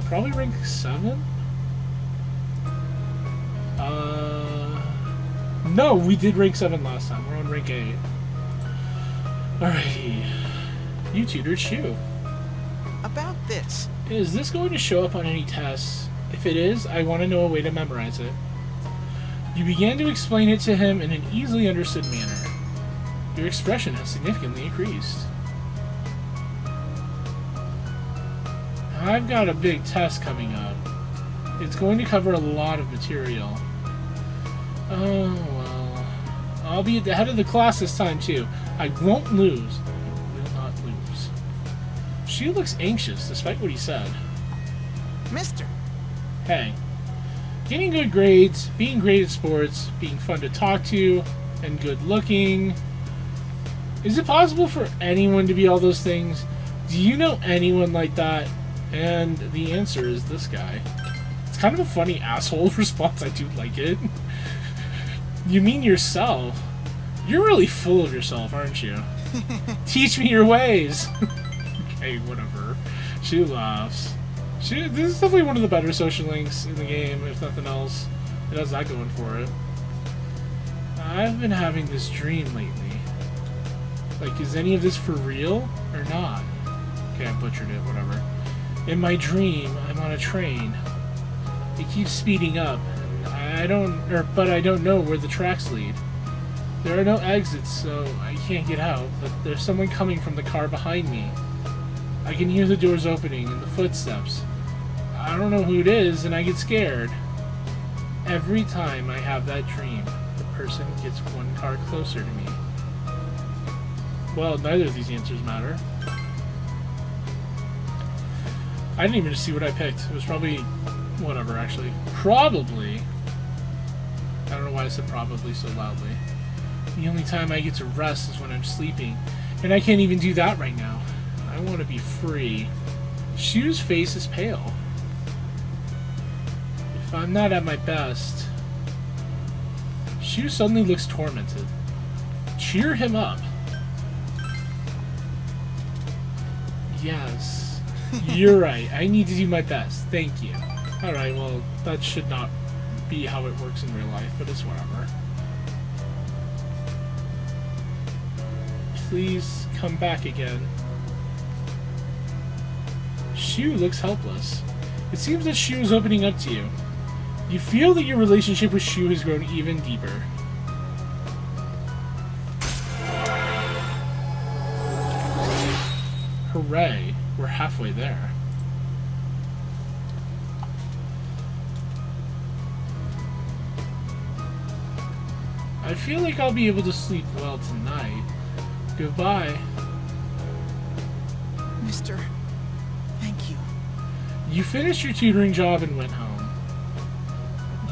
Probably rank 7? No, we did rank 7 last time. We're on rank 8. Alrighty. You tutored Shu. About this. Is this going to show up on any tests? If it is, I want to know a way to memorize it. You began to explain it to him in an easily understood manner. Your expression has significantly increased. I've got a big test coming up. It's going to cover a lot of material. Oh, well. I'll be at the head of the class this time, too. I won't lose. I will not lose. She looks anxious, despite what he said. Mister, Hey. Getting good grades, being great at sports, being fun to talk to, and good looking. Is it possible for anyone to be all those things? Do you know anyone like that? And the answer is this guy. It's kind of a funny asshole response. I do like it. You mean yourself? You're really full of yourself, aren't you? Teach me your ways. Okay, whatever. She laughs. This is definitely one of the better social links in the game, if nothing else. It has that going for it. I've been having this dream lately. Like, is any of this for real or not? Okay, I butchered it, whatever. In my dream, I'm on a train. It keeps speeding up, but I don't know where the tracks lead. There are no exits, so I can't get out, but there's someone coming from the car behind me. I can hear the doors opening and the footsteps. I don't know who it is, and I get scared. Every time I have that dream, the person gets one car closer to me. Well, neither of these answers matter. I didn't even see what I picked. It was probably... whatever, actually. Probably... I don't know why I said probably so loudly. The only time I get to rest is when I'm sleeping. And I can't even do that right now. I want to be free. Shu's face is pale. If I'm not at my best... Shu suddenly looks tormented. Cheer him up. Yes. You're right. I need to do my best. Thank you. Alright, well, that should not be how it works in real life, but it's whatever. Please come back again. Shu looks helpless. It seems that Shu is opening up to you. You feel that your relationship with Shu has grown even deeper. Hooray, we're halfway there. I feel like I'll be able to sleep well tonight. Goodbye. Mister, thank you. You finished your tutoring job and went home.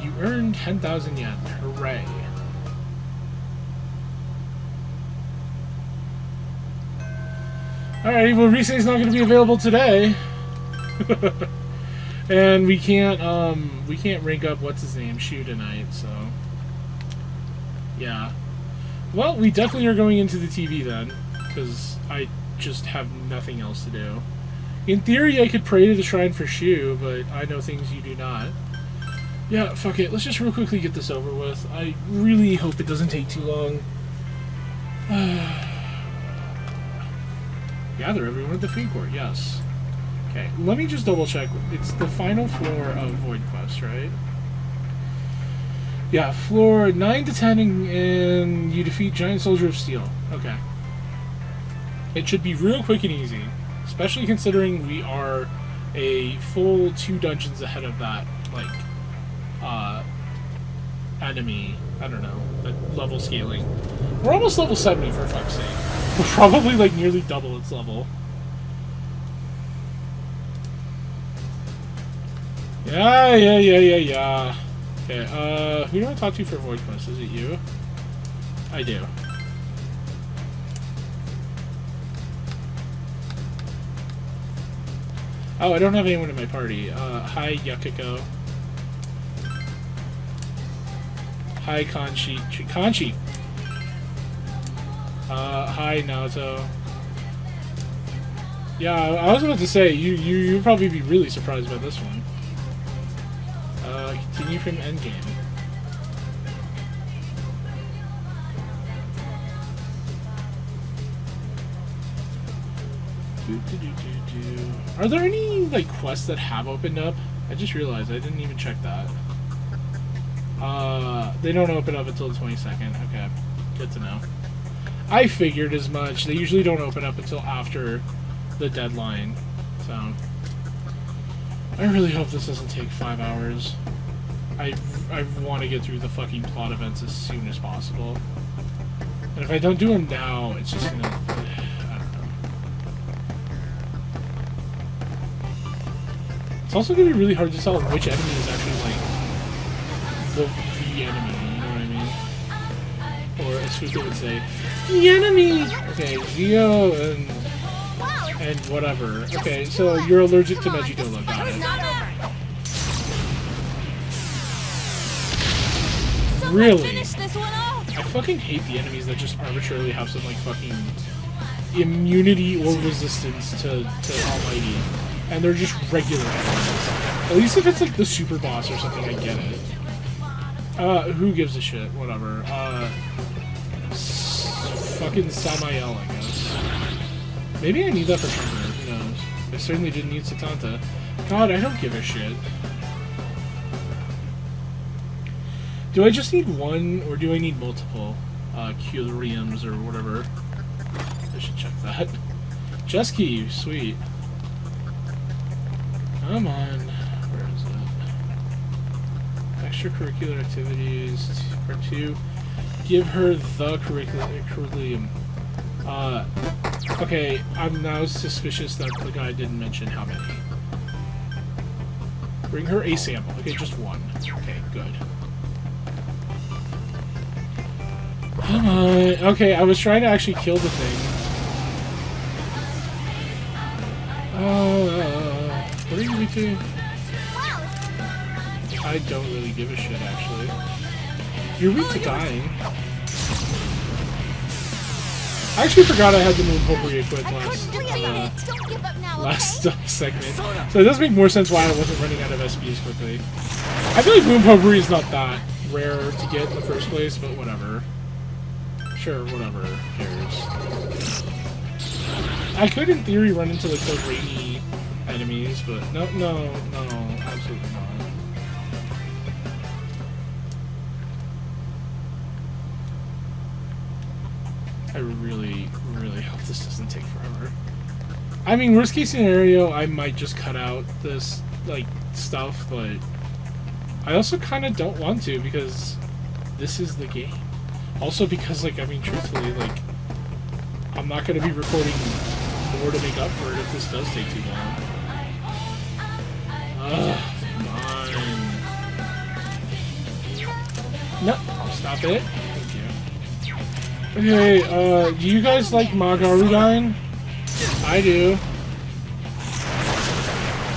You earned 10,000 yen. Hooray. Alright, well, Risei's not going to be available today. And we can't rank up what's-his-name, Shu tonight, so... Yeah. Well, we definitely are going into the TV then, because I just have nothing else to do. In theory, I could pray to the shrine for Shu, but I know things you do not. Yeah, fuck it. Let's just real quickly get this over with. I really hope it doesn't take too long. Gather everyone at the food court, yes. Okay, let me just double check. It's the final floor of Void Quest, right? Yeah, floor 9 to 10 and you defeat Giant Soldier of Steel. Okay. It should be real quick and easy. Especially considering we are a full 2 dungeons ahead of that, like, enemy. I don't know, that level scaling. We're almost level 70 for fuck's sake. We're probably, like, nearly double its level. Yeah. Okay, who do I talk to for Void Quest? Is it you? I do. Oh, I don't have anyone in my party. Hi, Yakiko. Hi, Kanchi. Hi, Naoto. Yeah, I was about to say, you'll probably be really surprised by this one. Continue from endgame. Are there any, like, quests that have opened up? I just realized I didn't even check that. They don't open up until the 22nd. Okay, good to know. I figured as much. They usually don't open up until after the deadline, so... I really hope this doesn't take 5 hours. I want to get through the fucking plot events as soon as possible. And if I don't do them now, it's just gonna... I don't know. It's also gonna be really hard to tell which enemy is actually, like, the enemy, you know what I mean? Or, as Fuku would say, the enemy! Okay, Zio and whatever. Okay, so you're allergic to Megidolo, got it. Really? I fucking hate the enemies that just arbitrarily have some, like, fucking immunity or resistance to Almighty. And they're just regular enemies. At least if it's, like, the super boss or something, I get it. Who gives a shit? Whatever. Fucking Samael, I guess. Maybe I need that for Tremor, who knows. I certainly didn't need Satanta. God, I don't give a shit. Do I just need one, or do I need multiple Curiums or whatever? I should check that. Chess key, sweet. Come on. Where is it? Extracurricular activities, part 2. Give her the curriculum. Okay, I'm now suspicious that the guy didn't mention how many. Bring her a sample. Okay, just one. Okay, good. Come on. Okay, I was trying to actually kill the thing. What are you doing to? I don't really give a shit, actually. You're weak to dying. I actually forgot I had the moon potpourri equipped last segment. So it does make more sense why I wasn't running out of SPs quickly. I feel like moon potpourri is not that rare to get in the first place, but whatever. Sure, whatever. Who cares? I could, in theory, run into like the rainy enemies, but no, absolutely not. I really, really hope this doesn't take forever. I mean, worst case scenario, I might just cut out this, like, stuff, but I also kind of don't want to, because this is the game. Also because, like, I mean, truthfully, like, I'm not going to be recording more to make up for it if this does take too long. Ugh, come on. No, stop it. Okay, do you guys like Magarugain? I do.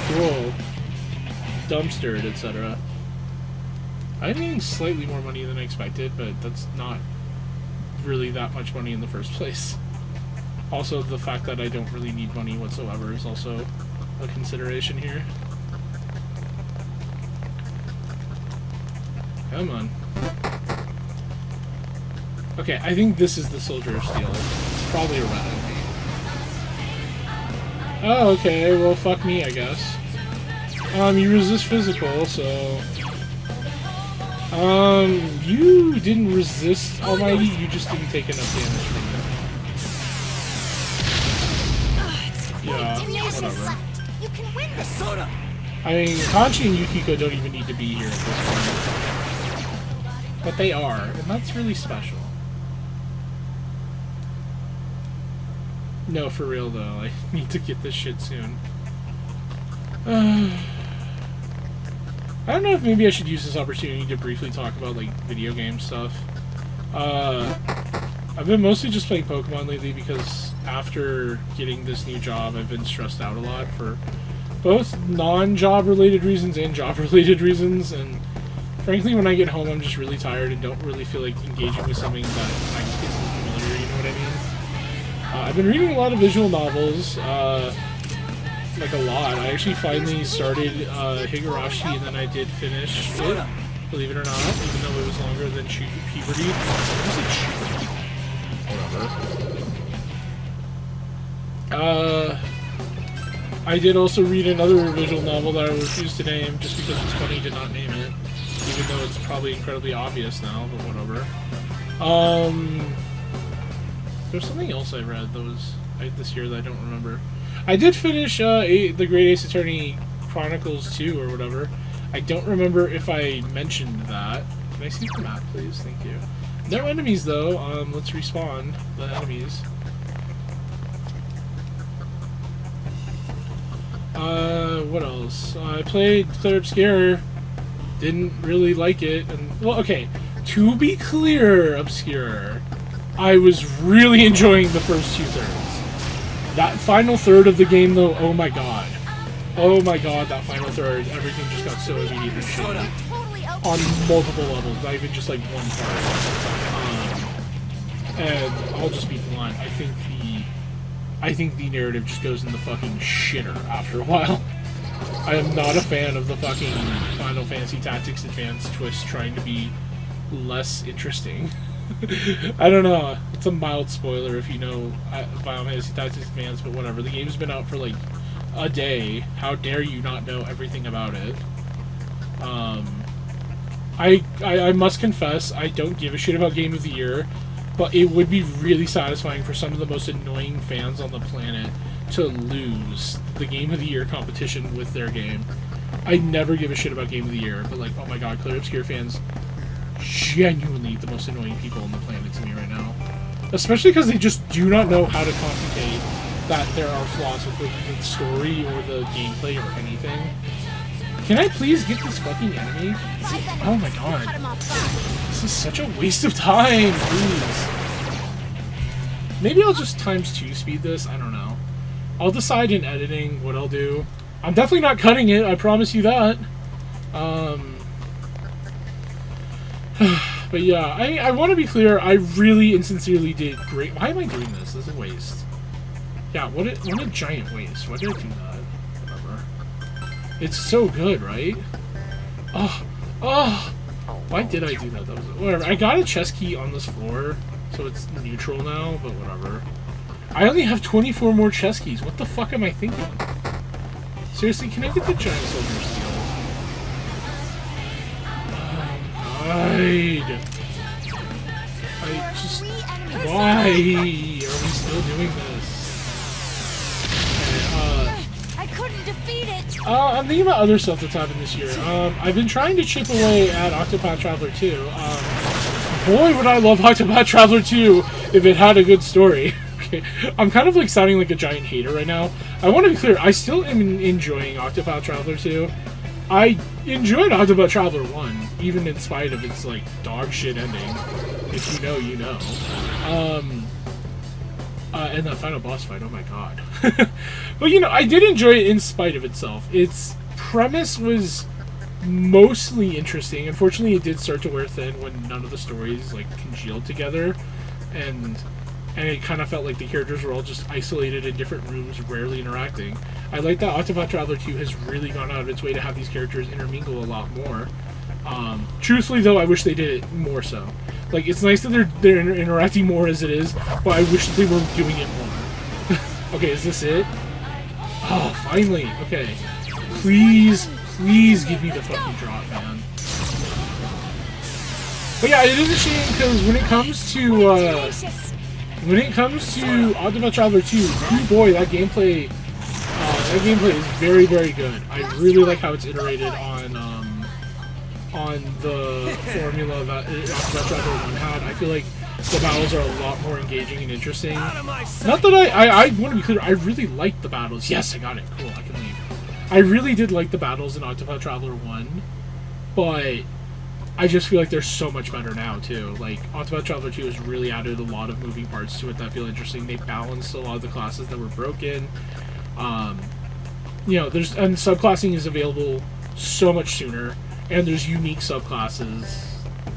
Cool. Dumpstered, etc. I mean, slightly more money than I expected, but that's not really that much money in the first place. Also, the fact that I don't really need money whatsoever is also a consideration here. Come on. Okay, I think this is the Soldier of Steel. It's probably a red enemy. Oh, okay, well, fuck me, I guess. You resist physical, so... you didn't resist Almighty, you just didn't take enough damage from it. Yeah, whatever. I mean, Kanchi and Yukiko don't even need to be here at this point. But they are, and that's really special. No, for real though, I need to get this shit soon. I don't know if maybe I should use this opportunity to briefly talk about, like, video game stuff. I've been mostly just playing Pokemon lately because after getting this new job, I've been stressed out a lot for both non-job related reasons and job related reasons, and frankly, when I get home, I'm just really tired and don't really feel like engaging with something that isn't familiar, you know what I mean? I've been reading a lot of visual novels, like a lot. I actually finally started Higurashi, and then I did finish it, believe it or not, even though it was longer than puberty. Whatever. I did also read another visual novel that I refuse to name, just because it's funny to not name it, even though it's probably incredibly obvious now, but whatever. There's something else I read that was this year that I don't remember. I did finish The Great Ace Attorney Chronicles 2 or whatever. I don't remember if I mentioned that. Can I see the map, please? Thank you. No enemies, though. Let's respawn the enemies. What else? I played Clear Obscure. Didn't really like it. And, well, okay. To be clear, Obscure, I was really enjoying the first 2/3. That final third of the game, though, oh my god. Oh my god, that final third. Everything just got so immediately shitty. On multiple levels, not even just like one part. And I'll just be blunt. I think the narrative just goes in the fucking shitter after a while. I am not a fan of the fucking Final Fantasy Tactics Advanced twist trying to be less interesting. I don't know. It's a mild spoiler if you know Final Fantasy Tactics Advanced, but whatever. The game's been out for like a day. How dare you not know everything about it? I must confess, I don't give a shit about Game of the Year, but it would be really satisfying for some of the most annoying fans on the planet to lose the Game of the Year competition with their game. I never give a shit about Game of the Year, but like, oh my god, Clear Obscure fans, genuinely the most annoying people on the planet to me right now. Especially because they just do not know how to complicate that there are flaws with the story or the gameplay or anything. Can I please get this fucking enemy? Oh my god. This is such a waste of time, please. Maybe I'll just ×2 speed this, I don't know. I'll decide in editing what I'll do. I'm definitely not cutting it, I promise you that. But yeah, I want to be clear, I really and sincerely did great. Why am I doing this? This is a waste. Yeah, what a giant waste. Why did I do that? Whatever. It's so good, right? Oh! Why did I do that? That was whatever. I got a chest key on this floor, so it's neutral now, but whatever. I only have 24 more chest keys. What the fuck am I thinking? Seriously, can I get the giant soldier steel? I just... Why are we still doing this? I couldn't defeat it. I'm thinking about other stuff that's happened this year. I've been trying to chip away at Octopath Traveler 2. Boy, would I love Octopath Traveler 2 if it had a good story. Okay, I'm kind of like sounding like a giant hater right now. I want to be clear, I still am enjoying Octopath Traveler 2. I enjoyed Octopath Traveler 1, even in spite of its like dog shit ending. If you know, you know. And that final boss fight, oh my god. But you know, I did enjoy it in spite of itself. Its premise was mostly interesting. Unfortunately, it did start to wear thin when none of the stories like congealed together, and it kind of felt like the characters were all just isolated in different rooms, rarely interacting. I like that Octopath Traveler 2 has really gone out of its way to have these characters intermingle a lot more. Truthfully, though, I wish they did it more so. Like, it's nice that they're interacting more as it is, but I wish that they were doing it more. Okay, is this it? Oh, finally. Okay. Please give me the fucking drop, man. But yeah, it is a shame, because when it comes to Octopath Traveler 2, oh boy, that gameplay is very, very good. I really like how it's iterated on the formula that Octopath Traveler 1 had. I feel like the battles are a lot more engaging and interesting. Not that I want to be clear, I really liked the battles. Yes, I got it. Cool, I can leave. I really did like the battles in Octopath Traveler 1, but I just feel like they're so much better now, too. Like, Octopath Traveler 2 has really added a lot of moving parts to it that feel interesting. They balanced a lot of the classes that were broken. You know, and subclassing is available so much sooner, and there's unique subclasses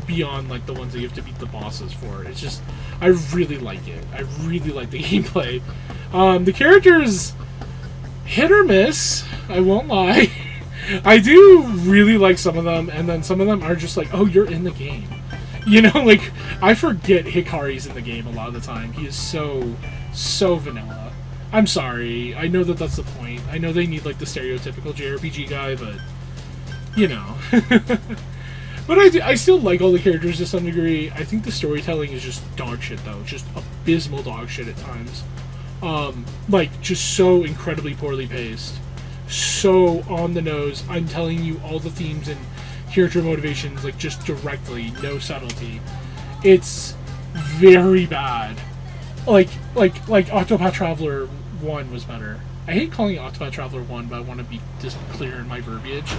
beyond, like, the ones that you have to beat the bosses for. It's just, I really like it. I really like the gameplay. The characters, hit or miss, I won't lie. I do really like some of them, and then some of them are just like, oh, you're in the game. You know, like, I forget Hikari's in the game a lot of the time. He is so vanilla. I'm sorry. I know that that's the point. I know they need, like, the stereotypical JRPG guy, but, you know. But I still like all the characters to some degree. I think the storytelling is just dog shit, though. Just abysmal dog shit at times. Like, just so incredibly poorly paced. so on the nose. I'm telling you all the themes and character motivations, like, just directly, no subtlety. It's very bad. Like Octopath Traveler 1 was better. I hate calling it Octopath Traveler 1, but I want to be just clear in my verbiage.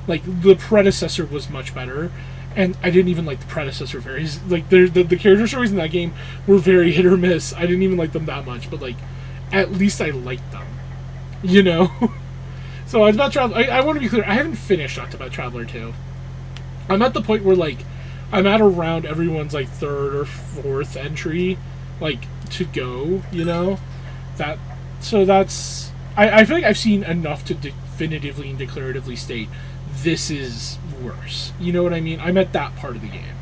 Like, the predecessor was much better, and I didn't even like the predecessor very... Like, the character stories in that game were very hit or miss. I didn't even like them that much, but, like, at least I liked them. You know? So, Octopath Traveler... I want to be clear, I haven't finished Octopath Traveler 2. I'm at the point where, like, I'm at around everyone's, like, third or fourth entry, like, to go, you know? So that's... I feel like I've seen enough to definitively and declaratively state this is worse. You know what I mean? I'm at that part of the game.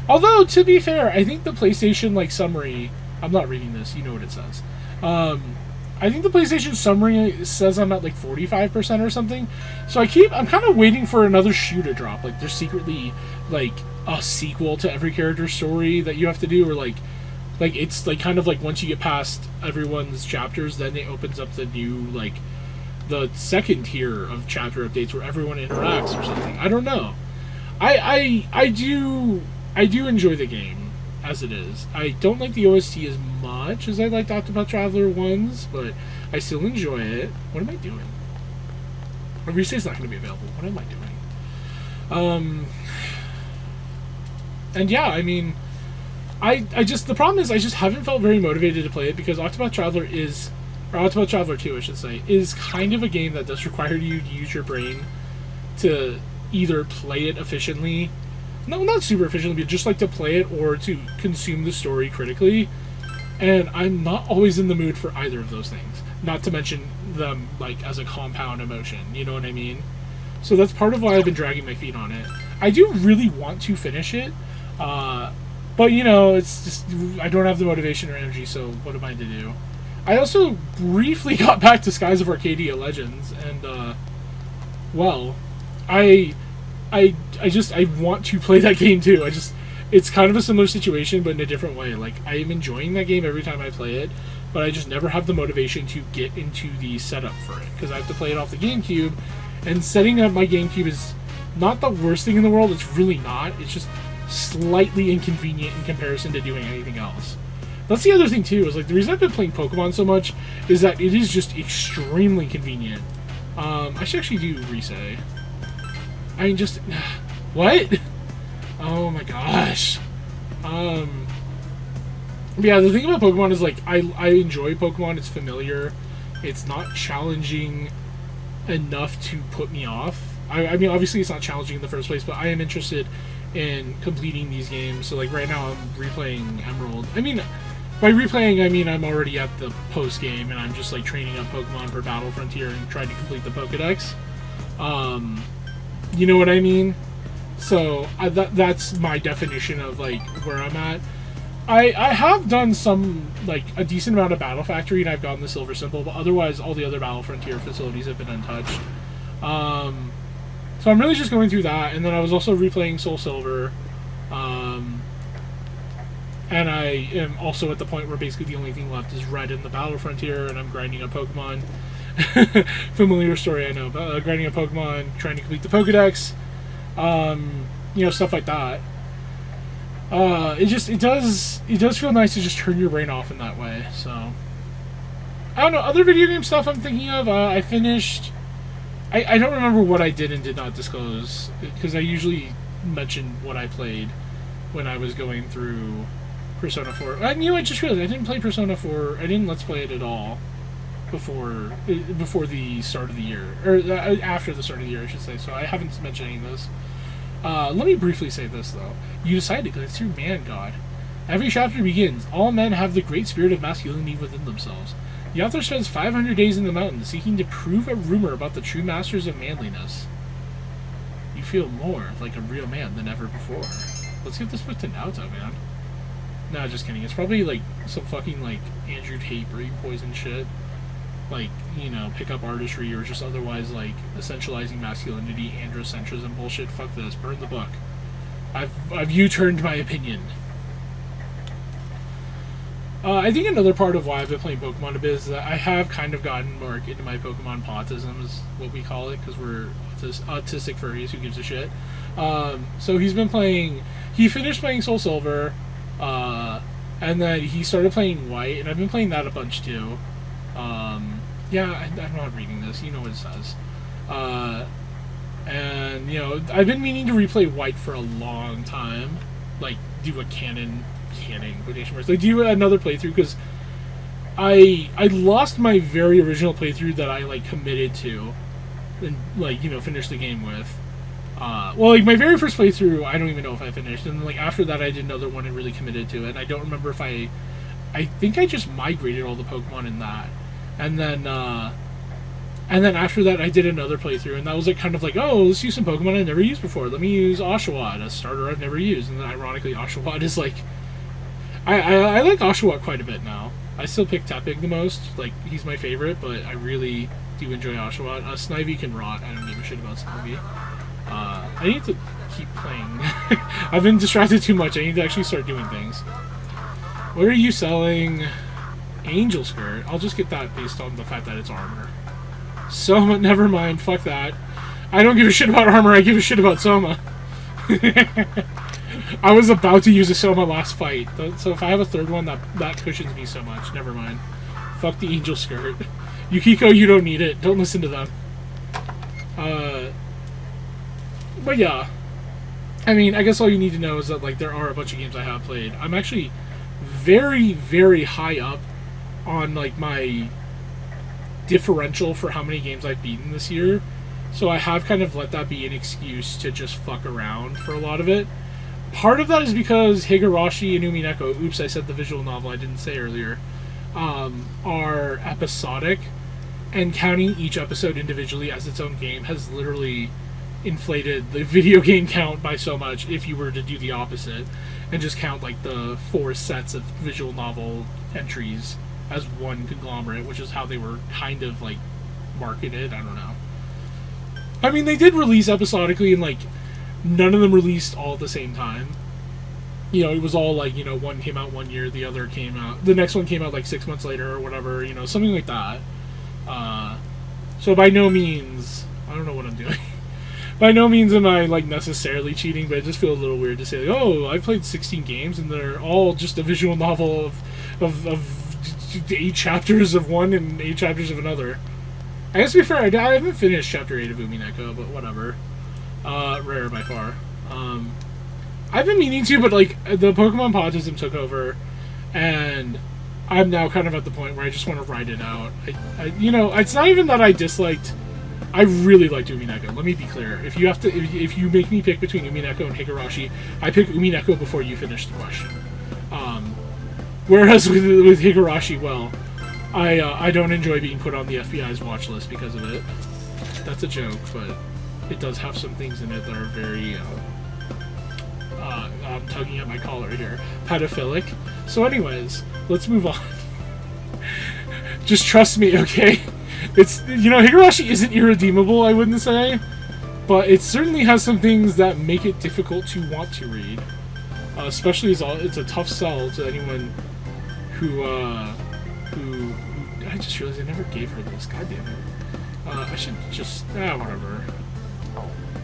Although, to be fair, I think the PlayStation, like, summary... I'm not reading this, you know what it says. I think the PlayStation summary says I'm at, like, 45% or something. So I'm kind of waiting for another shoe to drop. Like, there's secretly, like, a sequel to every character's story that you have to do, or, like, it's, like, kind of like once you get past everyone's chapters, then it opens up the new, like, the second tier of chapter updates where everyone interacts or something. I don't know. I do enjoy the game as it is. I don't like the OST as much as I liked Octopath Traveler 1's, but I still enjoy it. What am I doing? Resay's not going to be available. What am I doing? And yeah, I mean... I just, the problem is I just haven't felt very motivated to play it because Octopath Traveler or Octopath Traveler 2, I should say, is kind of a game that does require you to use your brain to either play it efficiently, no, not super efficiently, but just like to play it or to consume the story critically, and I'm not always in the mood for either of those things, not to mention them, like, as a compound emotion, you know what I mean? So that's part of why I've been dragging my feet on it. I do really want to finish it, but, you know, it's just, I don't have the motivation or energy, so what am I to do? I also briefly got back to Skies of Arcadia Legends, and, well, I want to play that game too. It's kind of a similar situation, but in a different way. Like, I am enjoying that game every time I play it, but I just never have the motivation to get into the setup for it, because I have to play it off the GameCube, and setting up my GameCube is not the worst thing in the world. It's really not. It's just slightly inconvenient in comparison to doing anything else. That's the other thing too, is like the reason I've been playing Pokemon so much is that it is just extremely convenient. I should actually do Resay. I mean, just what? Oh my gosh. Yeah, the thing about Pokemon is, like, I enjoy Pokemon. It's familiar. It's not challenging enough to put me off. I mean, obviously it's not challenging in the first place, but I am interested in completing these games. So, like, right now I'm replaying Emerald. I mean, by replaying, I mean I'm already at the post game and I'm just, like, training up Pokemon for Battle Frontier and trying to complete the Pokedex. You know what I mean? So that's my definition of, like, where I'm at. I have done some, like, a decent amount of Battle Factory, and I've gotten the Silver Symbol, but otherwise all the other Battle Frontier facilities have been untouched. So I'm really just going through that, and then I was also replaying Soul Silver, and I am also at the point where basically the only thing left is Red in the Battle Frontier, and I'm grinding a Pokemon. Familiar story, I know, but grinding a Pokemon, trying to complete the Pokedex, you know, stuff like that. It does feel nice to just turn your brain off in that way. So I don't know, other video game stuff I'm thinking of. I finished. I don't remember what I did and did not disclose, because I usually mention what I played when I was going through Persona 4. I just realized I didn't play Persona 4. I didn't Let's Play it at all before the start of the year, or after the start of the year, I should say. So I haven't mentioned any of this. Let me briefly say this, though. You decide to glance through Man God. Every chapter begins. All men have the great spirit of masculinity within themselves. The author spends 500 days in the mountains seeking to prove a rumor about the true masters of manliness. You feel more like a real man than ever before. Let's give this book to Naoto, man. Nah, just kidding. It's probably, like, some fucking, like, Andrew Tate brain poison shit. Like, you know, pick-up artistry, or just otherwise, like, essentializing masculinity, androcentrism bullshit. Fuck this. Burn the book. I've U-turned my opinion. I think another part of why I've been playing Pokemon a bit is that I have kind of gotten more into my Pokemon Potism, is what we call it, because we're autistic furries. Who gives a shit? So he's been playing. He finished playing Soul Silver, and then he started playing White, and I've been playing that a bunch too. Yeah, I'm not reading this. You know what it says. And you know, I've been meaning to replay White for a long time, like do a canning quotation marks, like do another playthrough, because I lost my very original playthrough that I like committed to, and like, you know, finished the game with. Well, like my very first playthrough, I don't even know if I finished, and then, like after that, I did another one and really committed to it. And I don't remember if I think I just migrated all the Pokemon in that, and then after that, I did another playthrough, and that was like kind of like, oh, let's use some Pokemon I've never used before. Let me use Oshawott, a starter I've never used, and then ironically, Oshawott is like, I like Oshawott quite a bit now. I still pick Tepig the most, like he's my favorite, but I really do enjoy Oshawott. Snivy can rot. I don't give a shit about Snivy. I need to keep playing. I've been distracted too much. I need to actually start doing things. What are you selling? Angel Skirt. I'll just get that based on the fact that it's armor. Soma, never mind. Fuck that. I don't give a shit about armor. I give a shit about Soma. I was about to use a Soma last fight, so if I have a third one, that cushions me so much. Never mind. Fuck the Angel Skirt. Yukiko, you don't need it. Don't listen to them. But yeah. I mean, I guess all you need to know is that, like, there are a bunch of games I have played. I'm actually very, very high up on, like, my differential for how many games I've beaten this year. So I have kind of let that be an excuse to just fuck around for a lot of it. Part of that is because Higurashi and Umineko, oops, I said the visual novel I didn't say earlier, are episodic, and counting each episode individually as its own game has literally inflated the video game count by so much if you were to do the opposite and just count like the 4 sets of visual novel entries as one conglomerate, which is how they were kind of like marketed. I don't know. I mean, they did release episodically, and like none of them released all at the same time. You know, it was all like, you know, one came out 1 year, the next one came out like 6 months later or whatever, you know, something like that. So by no means, I don't know what I'm doing. By no means am I like necessarily cheating, but I just feel a little weird to say like, oh, I've played 16 games and they're all just a visual novel of 8 chapters of one and 8 chapters of another. I guess to be fair, I haven't finished chapter 8 of Umineko, but whatever. Rare by far. I've been meaning to, but like the Pokemon Potism took over, and I'm now kind of at the point where I just want to ride it out. You know, it's not even that I disliked. I really liked Umineko. Let me be clear. If you make me pick between Umineko and Higurashi, I pick Umineko before you finish the question. Whereas with Higurashi, well, I don't enjoy being put on the FBI's watch list because of it. That's a joke, but it does have some things in it that are very, I'm tugging at my collar here, pedophilic. So anyways, let's move on. Just trust me, okay? It's, you know, Higurashi isn't irredeemable, I wouldn't say, but it certainly has some things that make it difficult to want to read. Especially as it's a tough sell to anyone who I just realized I never gave her this. God damn it. I should just whatever.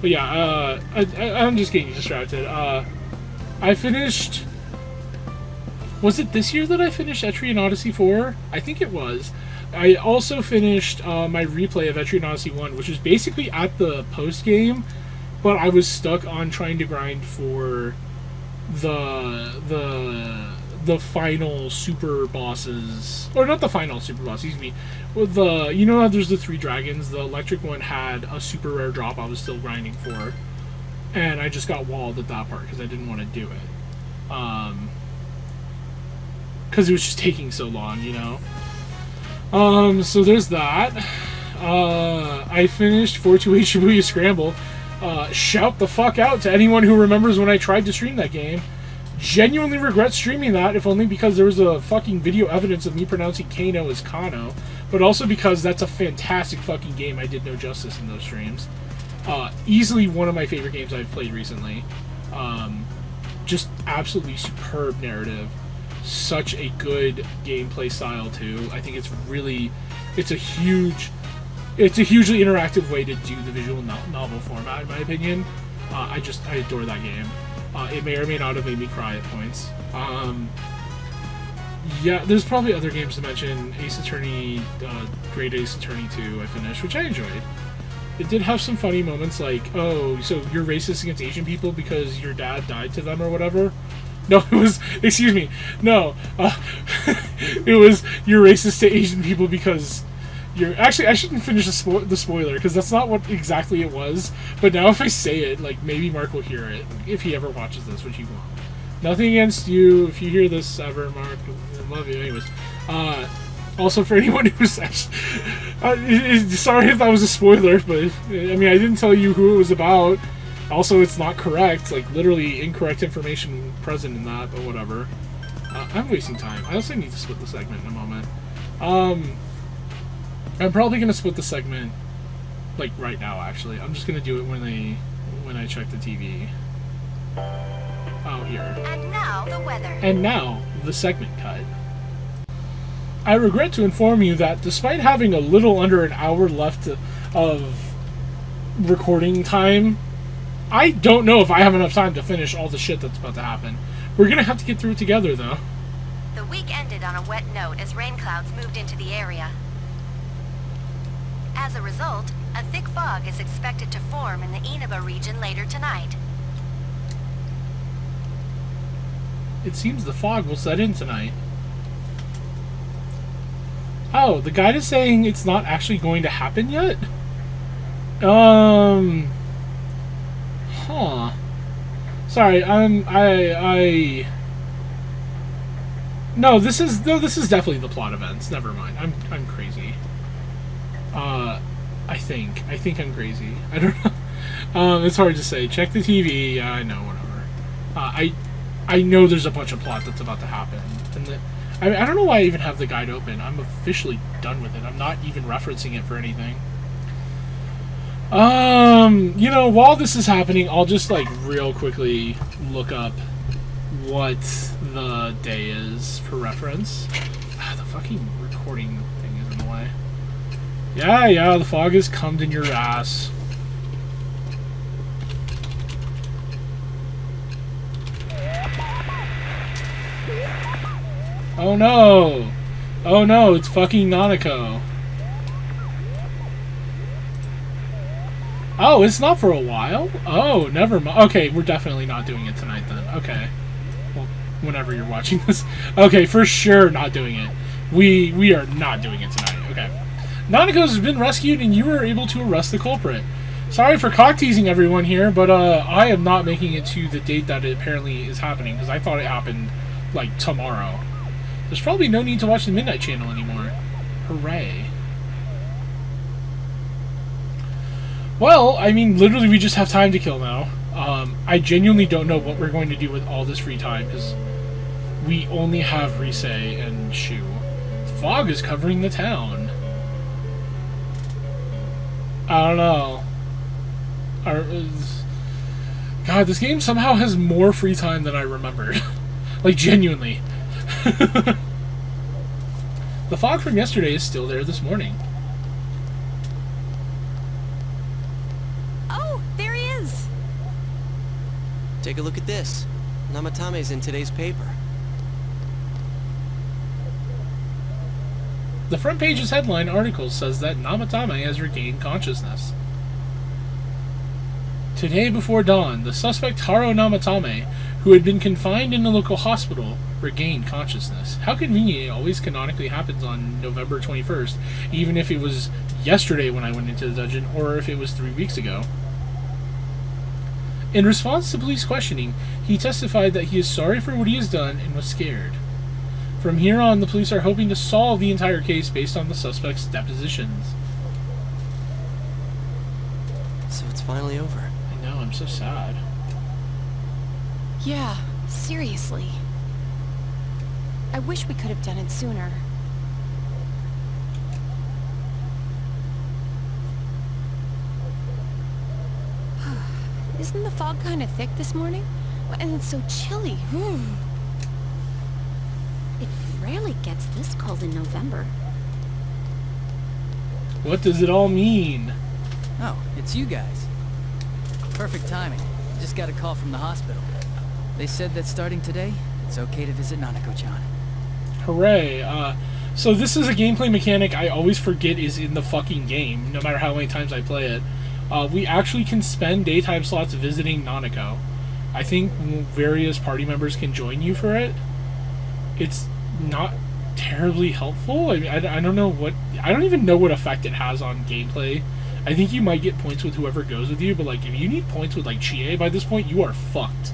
But yeah, I'm just getting distracted. I finished. Was it this year that I finished Etrian Odyssey 4? I think it was. I also finished my replay of Etrian Odyssey 1, which was basically at the post game, but I was stuck on trying to grind for the final super bosses, or not the final super boss, excuse me. With you know how there's the 3 dragons? The electric one had a super rare drop I was still grinding for, and I just got walled at that part because I didn't want to do it. Because it was just taking so long, you know. So there's that. I finished 428 Shibuya Scramble. Shout the fuck out to anyone who remembers when I tried to stream that game. Genuinely regret streaming that, if only because there was a fucking video evidence of me pronouncing Kano as Kano, but also because that's a fantastic fucking game I did no justice in those streams. Easily one of my favorite games I've played recently. Just absolutely superb narrative. such a good gameplay style too. I think it's a hugely interactive way to do the visual novel format, in my opinion. I adore that game. It may or may not have made me cry at points. Yeah, there's probably other games to mention. Ace Attorney, Great Ace Attorney 2 I finished, which I enjoyed. It did have some funny moments like, oh, so you're racist against Asian people because your dad died to them or whatever? No, it was, excuse me, no. It was, you're racist to Asian people because you're, actually, I shouldn't finish the spoiler because that's not what exactly it was. But now if I say it, like, maybe Mark will hear it if he ever watches this, which he won't. Nothing against you. If you hear this ever, Mark, I love you. Anyways, also for anyone who's actually, sorry if that was a spoiler, but I mean I didn't tell you who it was about. Also, it's not correct. Like literally incorrect information present in that, but whatever. I'm wasting time. I also need to split the segment in a moment. I'm probably gonna split the segment like right now. Actually, I'm just gonna do it when I check the TV. Oh, here. And now, the weather. And now, the segment cut. I regret to inform you that despite having a little under an hour left of recording time, I don't know if I have enough time to finish all the shit that's about to happen. We're gonna have to get through it together, though. The week ended on a wet note as rain clouds moved into the area. As a result, a thick fog is expected to form in the Inaba region later tonight. It seems the fog will set in tonight. Oh, the guide is saying it's not actually going to happen yet? Huh. Sorry, No, this is definitely the plot events. Never mind. I'm crazy. I think I'm crazy. I don't know. It's hard to say. Check the TV. Yeah, I know, whatever. I know there's a bunch of plot that's about to happen. And I don't know why I even have the guide open. I'm officially done with it. I'm not even referencing it for anything. You know, while this is happening, I'll just, like, real quickly look up what the day is for reference. The fucking recording thing is in the way. Yeah, the fog has come in your ass. Oh no! Oh no, it's fucking Nanako. Oh, it's not for a while? Oh, never mind. Okay, we're definitely not doing it tonight then. Okay. Well, whenever you're watching this. Okay, for sure not doing it. We are not doing it tonight. Okay. Nanako's been rescued and you were able to arrest the culprit. Sorry for cock-teasing everyone here, but I am not making it to the date that it apparently is happening, because I thought it happened, like, tomorrow. There's probably no need to watch the Midnight Channel anymore. Hooray. Well, I mean, literally we just have time to kill now. I genuinely don't know what we're going to do with all this free time, because we only have Risei and Shu. Fog is covering the town. I don't know. God, this game somehow has more free time than I remembered. Like, genuinely. The fog from yesterday is still there this morning. Oh, there he is! Take a look at this. Namatame's in today's paper. The front page's headline article says that Namatame has regained consciousness. Today before dawn, the suspect Haro Namatame, who had been confined in a local hospital, regained consciousness. How convenient it always canonically happens on November 21st, even if it was yesterday when I went into the dungeon, or if it was 3 weeks ago. In response to police questioning, he testified that he is sorry for what he has done and was scared. From here on, the police are hoping to solve the entire case based on the suspect's depositions. So it's finally over. I know, I'm so sad. Yeah, seriously. I wish we could have done it sooner. Isn't the fog kind of thick this morning? And it's so chilly. rarely gets this cold in November. What does it all mean? Oh, it's you guys. Perfect timing. Just got a call from the hospital. They said that starting today, it's okay to visit Nanako-chan. Hooray. So this is a gameplay mechanic I always forget is in the fucking game, no matter how many times I play it. We actually can spend daytime slots visiting Nanako. I think various party members can join you for it. It's not terribly helpful. I mean, I don't know what... I don't even know what effect it has on gameplay. I think you might get points with whoever goes with you, but like if you need points with like Chie by this point, you are fucked.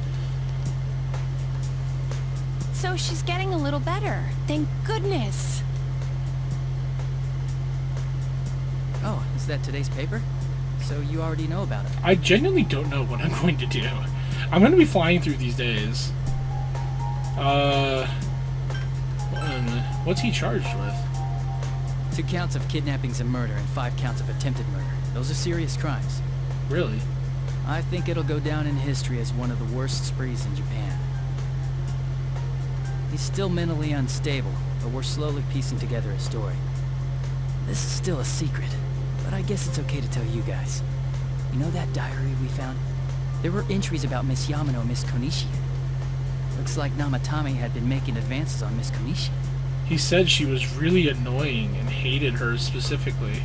So she's getting a little better. Thank goodness. Oh, is that today's paper? So you already know about it. I genuinely don't know what I'm going to do. I'm going to be flying through these days. What's he charged with? 2 counts of kidnappings and murder and 5 counts of attempted murder. Those are serious crimes. Really? I think it'll go down in history as one of the worst sprees in Japan. He's still mentally unstable, but we're slowly piecing together a story. This is still a secret, but I guess it's okay to tell you guys. You know that diary we found? There were entries about Miss Yamano and Miss Konishian. Looks like Namatame had been making advances on Miss Konishian. He said she was really annoying and hated her specifically.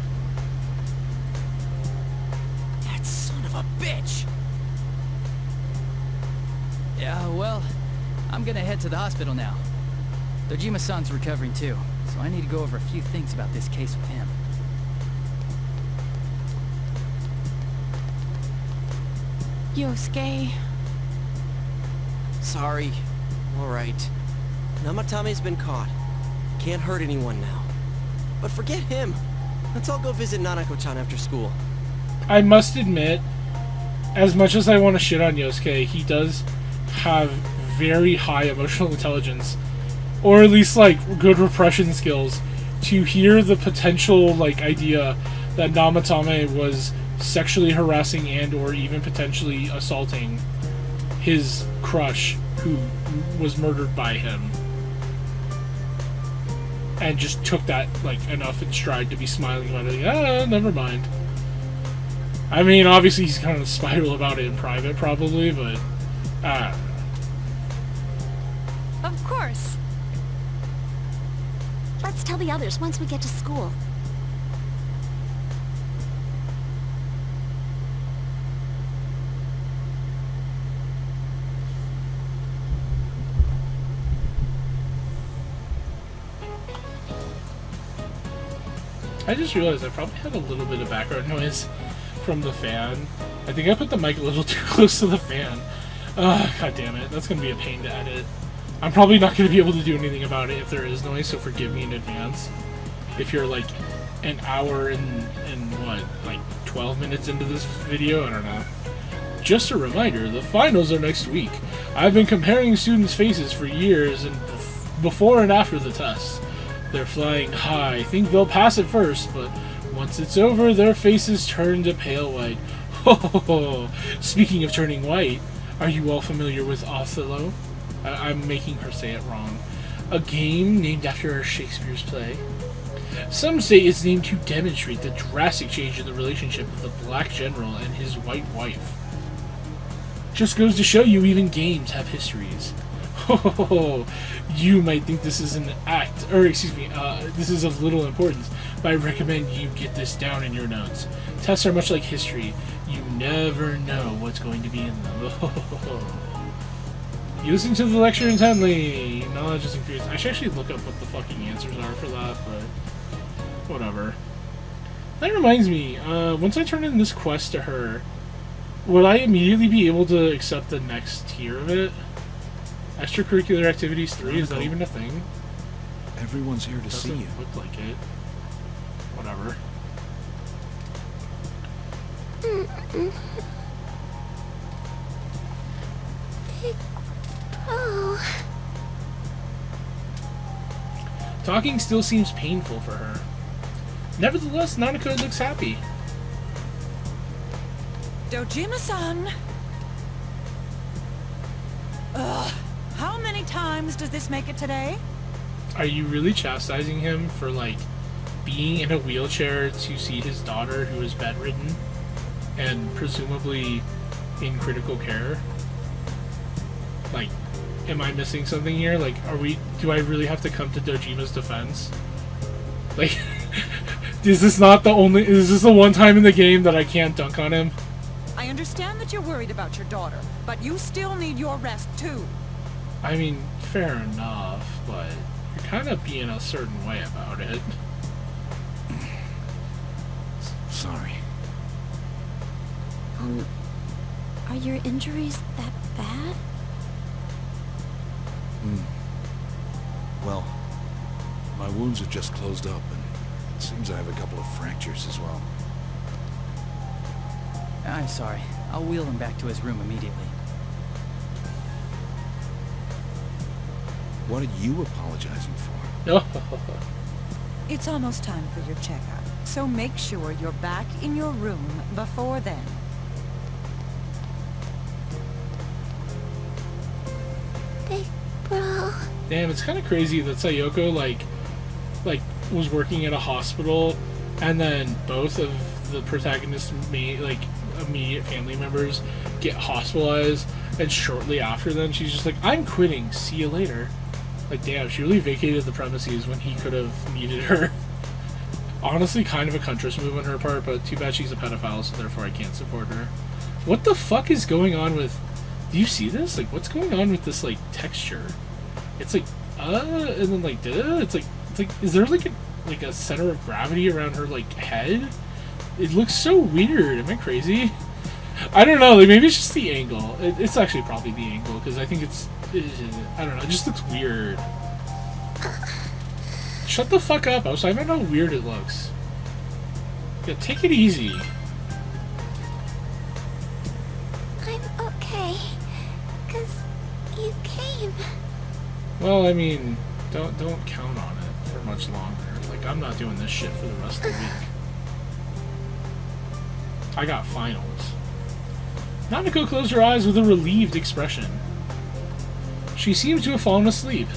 That son of a bitch! Yeah, well, I'm gonna head to the hospital now. Dojima-san's recovering too, so I need to go over a few things about this case with him. Yosuke... Sorry. All right. Namatame's been caught. Can't hurt anyone now. But forget him. Let's all go visit Nanako-chan after school. I must admit, as much as I want to shit on Yosuke, he does have very high emotional intelligence, or at least like good repression skills, to hear the potential like idea that Namatame was sexually harassing and or even potentially assaulting his crush who was murdered by him, and just took that like enough in stride to be smiling about it. Never mind. I mean, obviously he's kind of spiral about it in private probably, but I don't know. Of course. Let's tell the others once we get to school. I just realized I probably had a little bit of background noise from the fan. I think I put the mic a little too close to the fan. God damn it. That's going to be a pain to edit. I'm probably not going to be able to do anything about it if there is noise, so forgive me in advance. If you're like an hour and what, like 12 minutes into this video? I don't know. Just a reminder, the finals are next week. I've been comparing students' faces for years and before and after the tests. They're flying high, think they'll pass it first, but once it's over, their faces turn to pale white. Ho! Speaking of turning white, are you all familiar with Othello? I'm making her say it wrong. A game named after Shakespeare's play. Some say it's named to demonstrate the drastic change in the relationship of the black general and his white wife. Just goes to show you even games have histories. Oh, you might think this is an act, or excuse me, this is of little importance, but I recommend you get this down in your notes. Tests are much like history. You never know what's going to be in them. You listen to the lecture intently. Knowledge is increased. I should actually look up what the fucking answers are for that, but whatever. That reminds me, once I turn in this quest to her, would I immediately be able to accept the next tier of it? Extracurricular activities 3, is that even a thing? Everyone's here to see you. Doesn't look like it. Whatever. Oh. Talking still seems painful for her. Nevertheless, Nanako looks happy. Dojima-san! Ugh. How many times does this make it today? Are you really chastising him for, like, being in a wheelchair to see his daughter who is bedridden and presumably in critical care? Like, am I missing something here? Like, do I really have to come to Dojima's defense? Like, is this the one time in the game that I can't dunk on him? I understand that you're worried about your daughter, but you still need your rest too. I mean, fair enough, but you're kind of being a certain way about it. Sorry. Are your injuries that bad? Well, my wounds have just closed up, and it seems I have a couple of fractures as well. I'm sorry. I'll wheel him back to his room immediately. What are you apologizing for? It's almost time for your checkup, so make sure you're back in your room before then. Big bro. Damn, it's kind of crazy that Sayoko like was working at a hospital, and then both of the protagonist's immediate family members get hospitalized, and shortly after then she's just like, I'm quitting, see you later. Like, damn, she really vacated the premises when he could have needed her. Honestly, kind of a cuntress move on her part, but too bad she's a pedophile, so therefore I can't support her. What the fuck is going on with... Do you see this? Like, what's going on with this, like, texture? It's like, and then like, it's like, is there like a center of gravity around her, like, head? It looks so weird. Am I crazy? I don't know. Like, maybe it's just the angle. It's actually probably the angle, because I think I don't know. It just looks weird. Shut the fuck up. I was talking about how weird it looks. Yeah, take it easy. I'm okay. 'Cause you came. Well, I mean, don't count on it for much longer. Like, I'm not doing this shit for the rest of the week. I got finals. Nanako closed her eyes with a relieved expression. She seemed to have fallen asleep.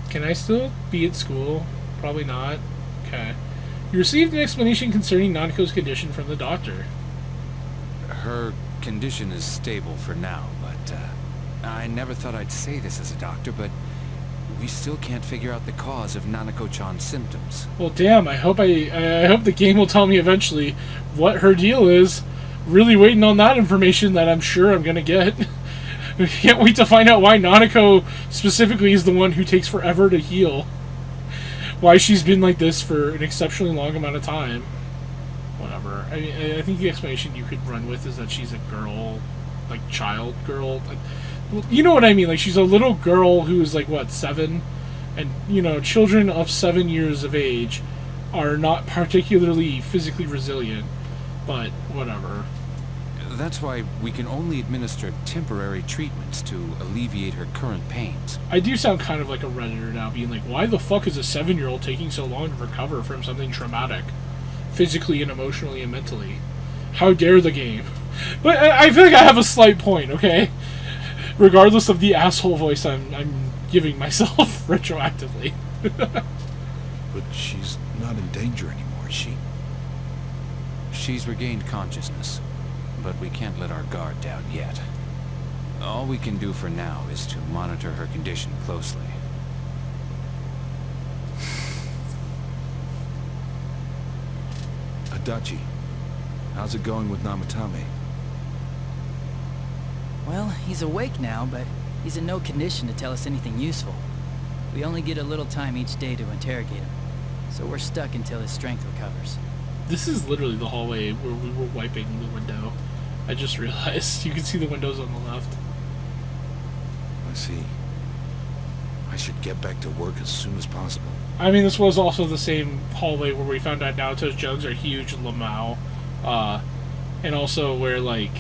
Can I still be at school? Probably not. Okay. You received an explanation concerning Nanako's condition from the doctor. Her condition is stable for now, but I never thought I'd say this as a doctor, but we still can't figure out the cause of Nanako-chan's symptoms. Well, damn, I hope the game will tell me eventually what her deal is. Really waiting on that information that I'm sure I'm gonna get. Can't wait to find out why Nanako specifically is the one who takes forever to heal. Why she's been like this for an exceptionally long amount of time. Whatever. I mean, I think the explanation you could run with is that she's a girl, like, child girl. Like, well, you know what I mean? Like, she's a little girl who is, like, what, 7? And, you know, children of 7 years of age are not particularly physically resilient. But, whatever. That's why we can only administer temporary treatments to alleviate her current pains. I do sound kind of like a Redditor now, being like, why the fuck is a 7-year-old taking so long to recover from something traumatic? Physically and emotionally and mentally. How dare the game? But I feel like I have a slight point, okay? Regardless of the asshole voice I'm giving myself retroactively. But she's not in danger anymore, is she? She's regained consciousness, but we can't let our guard down yet. All we can do for now is to monitor her condition closely. Adachi, how's it going with Namatame? Well, he's awake now, but he's in no condition to tell us anything useful. We only get a little time each day to interrogate him, so we're stuck until his strength recovers. This is literally the hallway where we were wiping the window. I just realized you can see the windows on the left. I see. I should get back to work as soon as possible. I mean, this was also the same hallway where we found out Naoto's jugs are huge Lamau. And also where, like,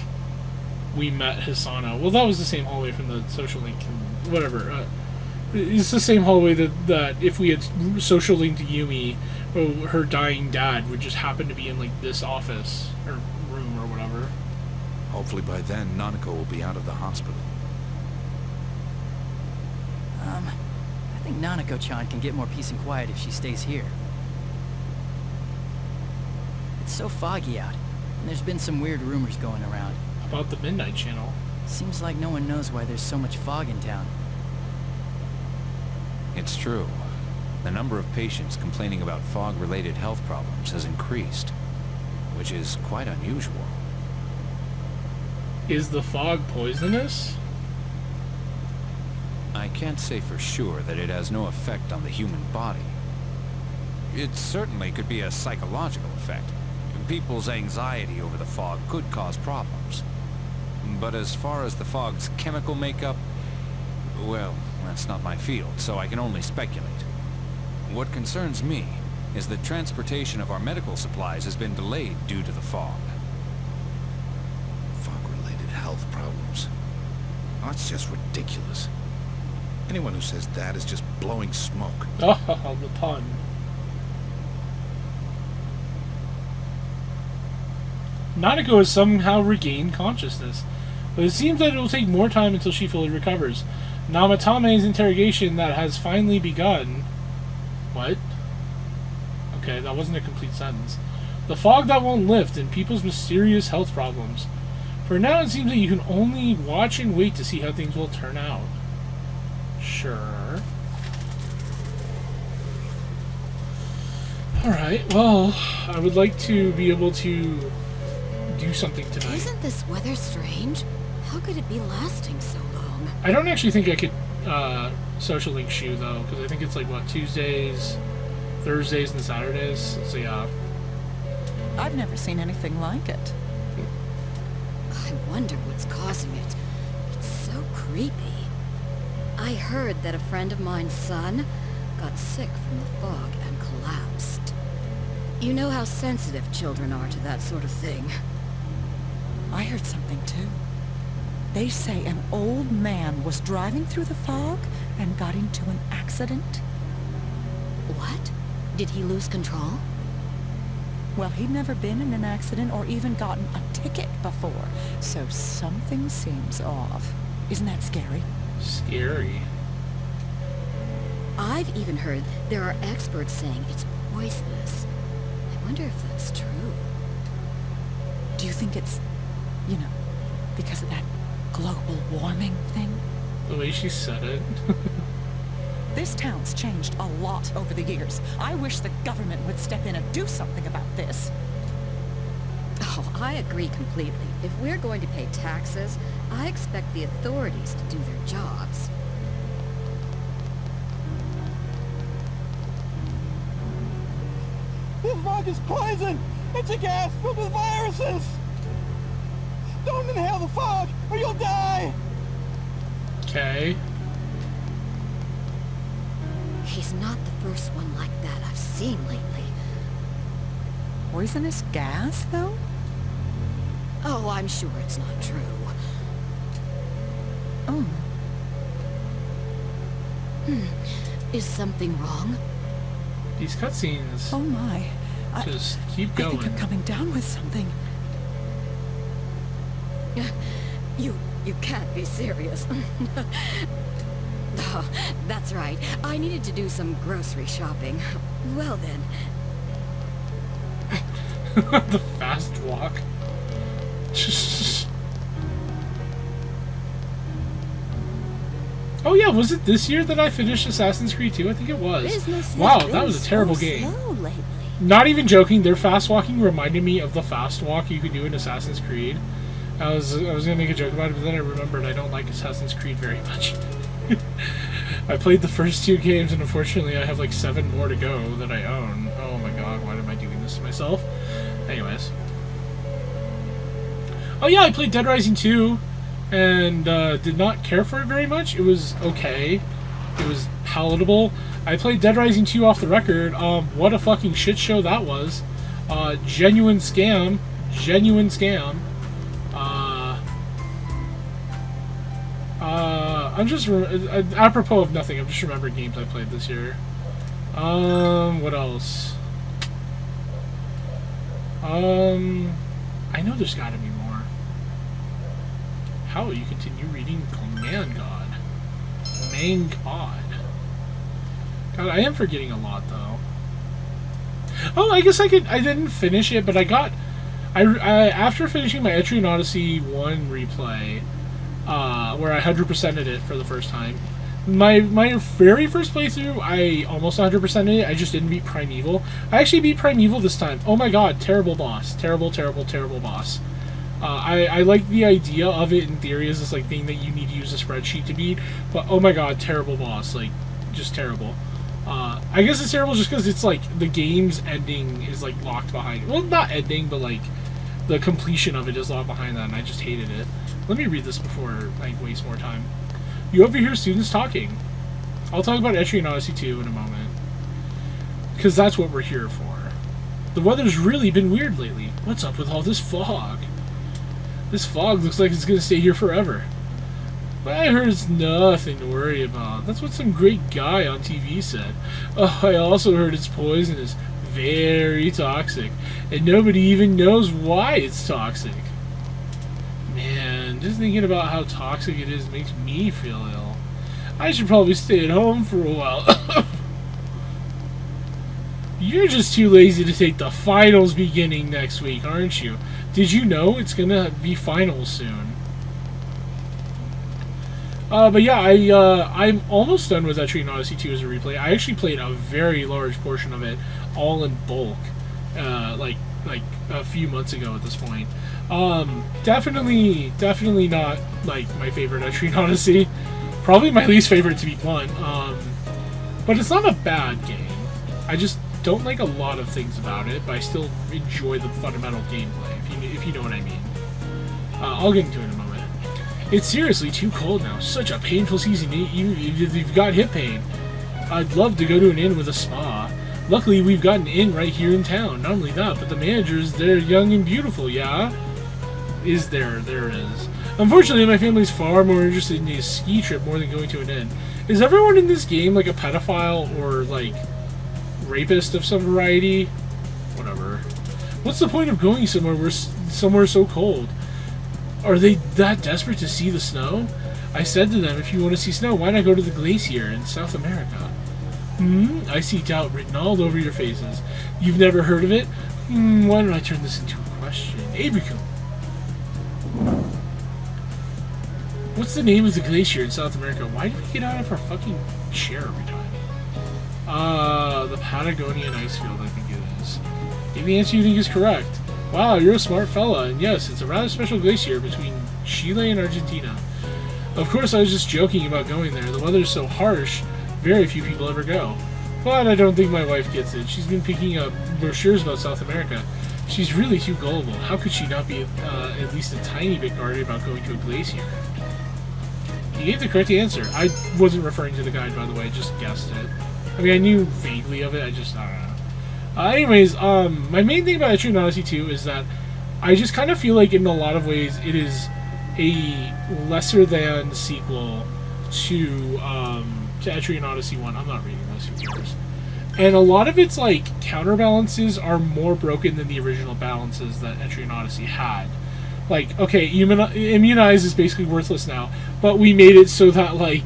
we met Hisano. Well, that was the same hallway from the social link and whatever. It's the same hallway that if we had social linked Yumi, her dying dad would just happen to be in like this office or room or whatever. Hopefully by then, Nanako will be out of the hospital. I think Nanako-chan can get more peace and quiet if she stays here. It's so foggy out, and there's been some weird rumors going around. About the Midnight Channel. Seems like no one knows why there's so much fog in town. It's true. The number of patients complaining about fog-related health problems has increased, which is quite unusual. Is the fog poisonous? I can't say for sure that it has no effect on the human body. It certainly could be a psychological effect. People's anxiety over the fog could cause problems. But as far as the fog's chemical makeup, well, that's not my field, so I can only speculate. What concerns me is that transportation of our medical supplies has been delayed due to the fog. Fog-related health problems. Oh, that's just ridiculous. Anyone who says that is just blowing smoke. Oh, the pun. Nanako has somehow regained consciousness, but it seems that it will take more time until she fully recovers. Namatame's interrogation that has finally begun... What? Okay, that wasn't a complete sentence. The fog that won't lift and people's mysterious health problems. For now, it seems that you can only watch and wait to see how things will turn out. Sure. Alright, well, I would like to be able to do something tonight. Isn't this weather strange? How could it be lasting so long? I don't actually think I could social link Shu, though, because I think it's like, what, Tuesdays, Thursdays, and Saturdays? So, yeah. I've never seen anything like it. I wonder what's causing it. It's so creepy. I heard that a friend of mine's son got sick from the fog and collapsed. You know how sensitive children are to that sort of thing. I heard something too. They say an old man was driving through the fog and got into an accident. What? Did he lose control? Well, he'd never been in an accident or even gotten a ticket before, so something seems off. Isn't that scary? Scary. I've even heard there are experts saying it's poisonous. I wonder if that's true. Do you think it's, because of that global warming thing? The way she said it. This town's changed a lot over the years. I wish the government would step in and do something about this. Oh, I agree completely. If we're going to pay taxes, I expect the authorities to do their jobs. This fog is poison! It's a gas filled with viruses! Don't inhale the fog, or you'll die! Okay. He's not the first one like that I've seen lately. Poisonous gas, though? Oh, I'm sure it's not true. Oh. Is something wrong? These cutscenes Oh my. just keep I going. think I'm coming down with something. You can't be serious. Oh, that's right. I needed to do some grocery shopping. Well then. The fast walk. Oh yeah, was it this year that I finished Assassin's Creed 2? I think it was. Business Wow, has that been was a terrible so game. slow lately. Not even joking, their fast walking reminded me of the fast walk you could do in Assassin's Creed. I was gonna make a joke about it, but then I remembered I don't like Assassin's Creed very much. I played the first 2 games, and unfortunately I have like 7 more to go that I own. Oh my god, why am I doing this to myself? Anyways. Oh yeah, I played Dead Rising 2, and did not care for it very much. It was okay. It was palatable. I played Dead Rising 2 off the record. What a fucking shit show that was. Genuine scam. Genuine scam. I'm just apropos of nothing. I'm just remembering games I played this year. What else? I know there's gotta be more. How will you continue reading Man God? Man God. God, I am forgetting a lot, though. Oh, I guess I didn't finish it, but I after finishing my Etrian Odyssey 1 replay, where I 100%ed it for the first time, my very first playthrough, I almost 100%ed it. I just didn't beat Primeval. I actually beat Primeval this time. Oh my god, terrible boss. Terrible, terrible, terrible boss. I like the idea of it in theory as this like thing that you need to use a spreadsheet to beat, but oh my god, terrible boss. Like, just terrible. I guess it's terrible just because it's like the game's ending is like locked behind it. Well, not ending, but like the completion of it is locked behind that, and I just hated it. Let me read this before I waste more time. You overhear students talking. I'll talk about Etrian Odyssey 2 in a moment, because that's what we're here for. The weather's really been weird lately. What's up with all this fog? This fog looks like it's going to stay here forever. But I heard it's nothing to worry about. That's what some great guy on TV said. Oh, I also heard it's poisonous, very toxic, and nobody even knows why it's toxic. Man, just thinking about how toxic it is makes me feel ill. I should probably stay at home for a while. You're just too lazy to take the finals beginning next week, aren't you? Did you know it's gonna be finals soon? But yeah, I'm almost done with Etrian Odyssey 2 as a replay. I actually played a very large portion of it, all in bulk, like a few months ago at this point. Definitely not like my favorite Etrian Odyssey. Probably my least favorite, to be blunt. But it's not a bad game. I just don't like a lot of things about it, but I still enjoy the fundamental gameplay, if you know what I mean. I'll get into it in a moment. It's seriously too cold now. Such a painful season. You've got hip pain. I'd love to go to an inn with a spa. Luckily, we've got an inn right here in town. Not only that, but the manager's there, young and beautiful, yeah? Is there? There is. Unfortunately, my family's far more interested in a ski trip more than going to an inn. Is everyone in this game like a pedophile or like rapist of some variety? Whatever. What's the point of going somewhere so cold? Are they that desperate to see the snow? I said to them, if you want to see snow, why not go to the glacier in South America? I see doubt written all over your faces. You've never heard of it? Why don't I turn this into a question? Abrico. What's the name of the glacier in South America? Why do we get out of our fucking chair every time? The Patagonian Icefield, I think it is. If the answer you think is correct. Wow, you're a smart fella, and yes, it's a rather special glacier between Chile and Argentina. Of course, I was just joking about going there. The weather's so harsh, very few people ever go. But I don't think my wife gets it. She's been picking up brochures about South America. She's really too gullible. How could she not be at least a tiny bit guarded about going to a glacier? You gave the correct answer. I wasn't referring to the guide, by the way. I just guessed it. I mean, I knew vaguely of it. I don't know. Anyways, my main thing about Etrian Odyssey 2 is that I just kind of feel like in a lot of ways it is a lesser than sequel to Etrian Odyssey 1. I'm not reading those, who cares? And a lot of its like counterbalances are more broken than the original balances that Etrian Odyssey had. Like, okay, Immunize is basically worthless now, but we made it so that like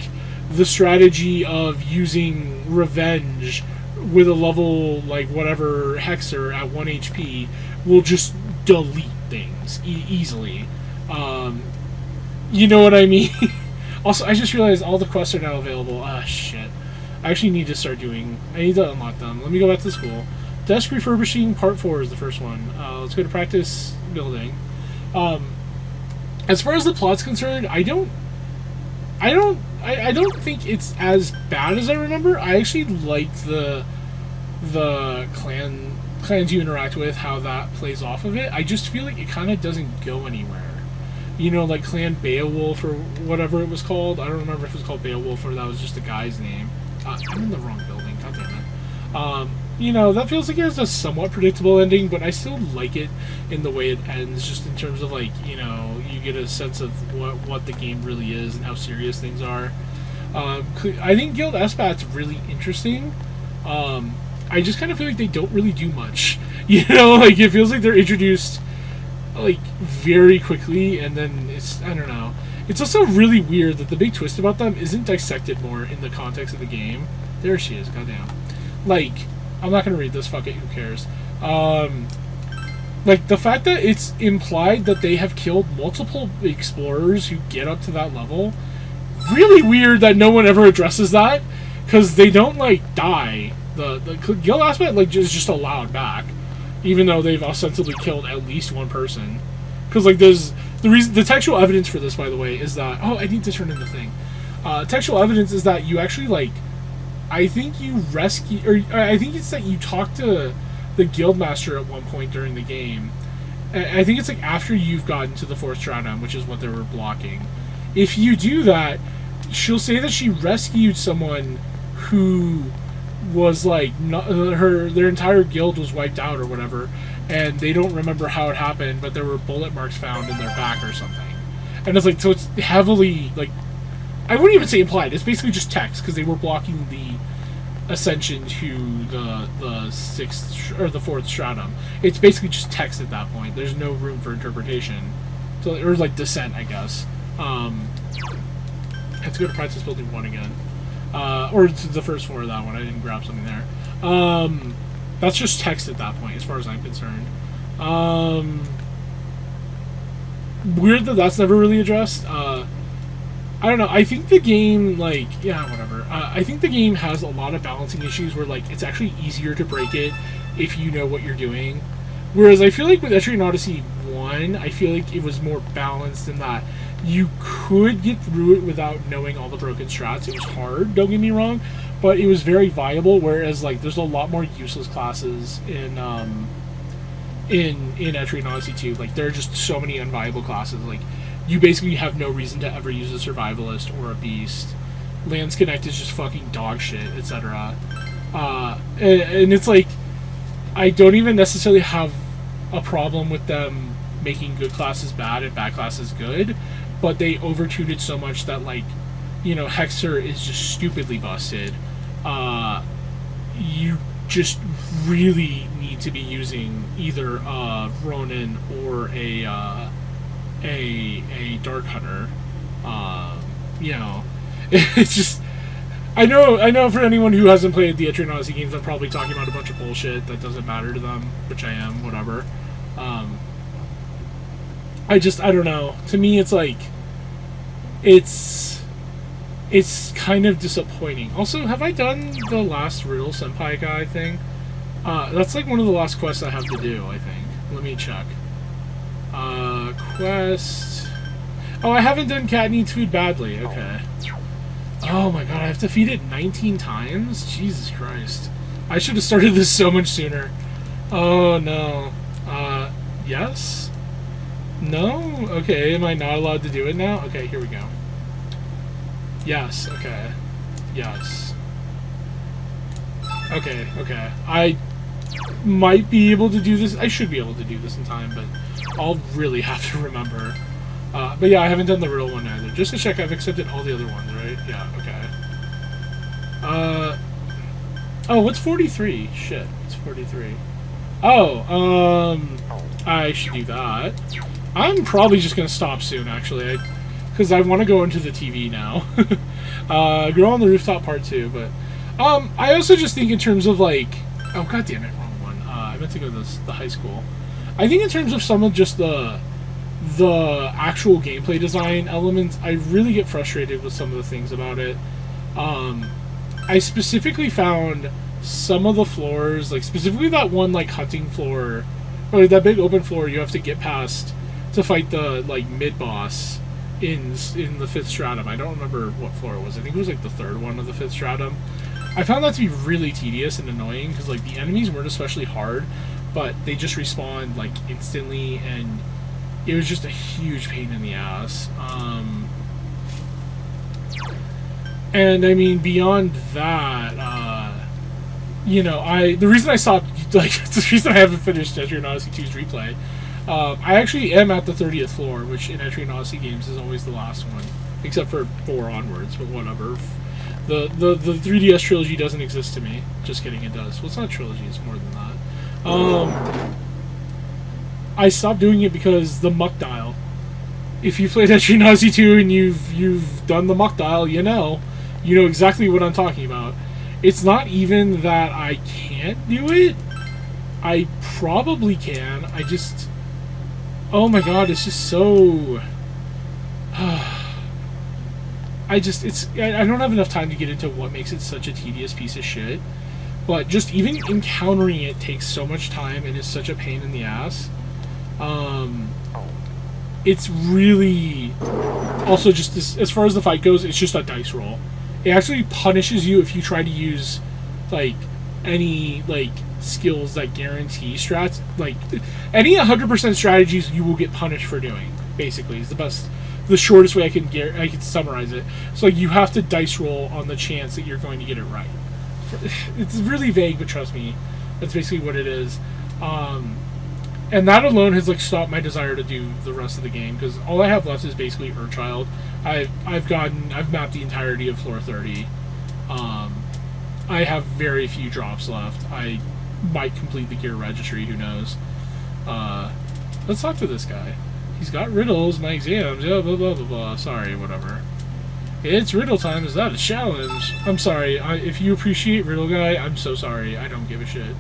the strategy of using revenge with a level like whatever hexer at 1 HP will just delete things easily. You know what I mean? Also, I just realized all the quests are now available. Ah, shit. I actually need to start doing... I need to unlock them. Let me go back to school. Desk refurbishing part 4 is the first one. Let's go to practice building. As far as the plot's concerned, I don't think it's as bad as I remember. I actually like the clans you interact with, how that plays off of it. I just feel like it kind of doesn't go anywhere. You know, like Clan Beowulf or whatever it was called. I don't remember if it was called Beowulf or that was just a guy's name. I'm in the wrong building. God damn it. You know, that feels like it has a somewhat predictable ending, but I still like it in the way it ends, just in terms of, like, you know, you get a sense of what the game really is and how serious things are. I think Guild Espat's really interesting. I just kind of feel like they don't really do much. You know, like, it feels like they're introduced, like, very quickly, and then it's, I don't know. It's also really weird that the big twist about them isn't dissected more in the context of the game. There she is, goddamn. Like, I'm not gonna read this, fuck it, who cares. Like, the fact that it's implied that they have killed multiple explorers who get up to that level, really weird that no one ever addresses that, because they don't, like, die. The guild aspect, like, is just allowed back, even though they've ostensibly killed at least one person. Because, like, there's the textual evidence for this, by the way, is that, oh, I need to turn in the thing. Textual evidence is that you actually, like, I think you rescue, or I think it's that you talk to the guildmaster at one point during the game. I think it's like after you've gotten to the 4th stratum, which is what they were blocking. If you do that, she'll say that she rescued someone who was like their entire guild was wiped out or whatever, and they don't remember how it happened, but there were bullet marks found in their back or something. And it's like, so it's heavily, like, I wouldn't even say implied. It's basically just text, because they were blocking the ascension to the 6th or the 4th stratum. It's basically just text at that point. There's no room for interpretation, so, or like descent, I guess. I have to go to Practice Building 1 again, or to the first floor of that one. I didn't grab something there. That's just text at that point, as far as I'm concerned. Weird that that's never really addressed. I don't know. I think the game, like, yeah, whatever. I think the game has a lot of balancing issues where, like, it's actually easier to break it if you know what you're doing. Whereas I feel like with Etrian Odyssey 1, I feel like it was more balanced in that you could get through it without knowing all the broken strats. It was hard, don't get me wrong, but it was very viable, whereas, like, there's a lot more useless classes in Etrian Odyssey 2. Like, there are just so many unviable classes. Like, you basically have no reason to ever use a survivalist or a beast. Lands Connect is just fucking dog shit, etc. And it's like, I don't even necessarily have a problem with them making good classes bad and bad classes good, but they overtuned it so much that, like, you know, Hexer is just stupidly busted. You just really need to be using either Ronin or a Dark Hunter. You know, it's just, I know for anyone who hasn't played the Etrian Odyssey games, I'm probably talking about a bunch of bullshit that doesn't matter to them, which I am, whatever. I don't know. To me, it's like, it's kind of disappointing. Also, have I done the last Riddle Senpai guy thing? That's like one of the last quests I have to do, I think. Let me check. Quest... Oh, I haven't done Cat Needs Food Badly. Okay. Oh my god, I have to feed it 19 times? Jesus Christ. I should have started this so much sooner. Oh, no. Yes? No? Okay, am I not allowed to do it now? Okay, here we go. Yes, okay. Yes. Okay, okay. I might be able to do this. I should be able to do this in time, but I'll really have to remember. But yeah, I haven't done the riddle one either. Just to check, I've accepted all the other ones, right? Yeah, okay. Oh, what's 43? Shit, it's 43. Oh, I should do that. I'm probably just gonna stop soon, actually, because I want to go into the TV now. Girl on the Rooftop Part 2, but I also just think in terms of, like, oh god damn it, wrong one. I meant to go to the high school. I think in terms of some of just the actual gameplay design elements, I really get frustrated with some of the things about it. I specifically found some of the floors, like specifically that one like hunting floor, or that big open floor you have to get past to fight the like mid boss in the 5th stratum. I don't remember what floor it was. I think it was like the 3rd one of the 5th stratum. I found that to be really tedious and annoying because like the enemies weren't especially hard, but they just respawned like instantly, and it was just a huge pain in the ass. And I mean, beyond that, you know, the reason I stopped, like, the reason I haven't finished Etrian Odyssey 2's replay, I actually am at the 30th floor, which in Etrian Odyssey games is always the last one, except for 4 onwards, but whatever. The 3DS trilogy doesn't exist to me. Just kidding, it does. Well, it's not a trilogy, it's more than that. I stopped doing it because the muck dial. If you played Ashinazi 2 and you've done the muck dial, you know exactly what I'm talking about. It's not even that I can't do it. I probably can. I just... Oh my god, it's just so... I don't have enough time to get into what makes it such a tedious piece of shit. But just even encountering it takes so much time and is such a pain in the ass. It's really... Also, just this, as far as the fight goes, it's just a dice roll. It actually punishes you if you try to use, like, any, like, skills that guarantee strats. Like, any 100% strategies you will get punished for doing, basically, is the shortest way I can summarize it. So, like, you have to dice roll on the chance that you're going to get it right. It's really vague, but trust me, that's basically what it is. And that alone has, like, stopped my desire to do the rest of the game, because all I have left is basically Earthchild. I've mapped the entirety of floor 30. I have very few drops left. I might complete the gear registry, who knows. Let's talk to this guy. He's got riddles, my exams, yeah, blah, blah, blah, blah. Sorry, whatever. It's riddle time, is that a challenge? I'm sorry, if you appreciate Riddle Guy, I'm so sorry, I don't give a shit.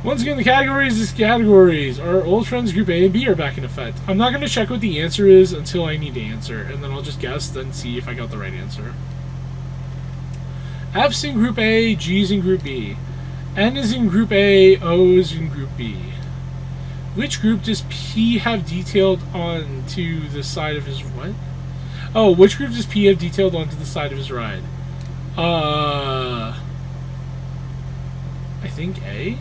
Once again, the categories is categories. Our old friends Group A and B are back in effect. I'm not going to check what the answer is until I need to answer, and then I'll just guess, then see if I got the right answer. F's in Group A, G's in Group B. N is in Group A, O is in Group B. Which group does P have detailed onto the side of his... What? Oh, which group does P have detailed onto the side of his ride? I think A?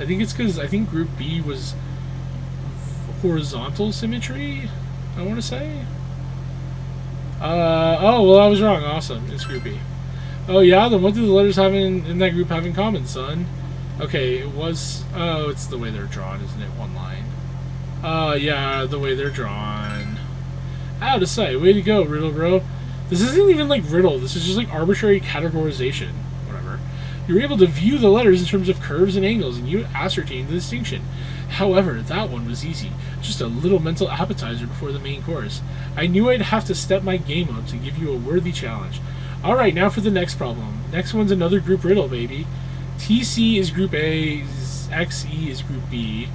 I think it's because I think Group B was horizontal symmetry, I want to say. Oh, well, I was wrong. Awesome. It's Group B. Oh, yeah? Then what do the letters have in that group have in common, son? Okay, it was... Oh, it's the way they're drawn, isn't it? One line. Yeah, the way they're drawn. Out of sight. Way to go, Riddle Bro. This isn't even like Riddle. This is just like arbitrary categorization. Whatever. You're able to view the letters in terms of curves and angles, and you ascertain the distinction. However, that one was easy. Just a little mental appetizer before the main course. I knew I'd have to step my game up to give you a worthy challenge. Alright, now for the next problem. Next one's another group riddle, baby. TC is Group A, XE is Group B,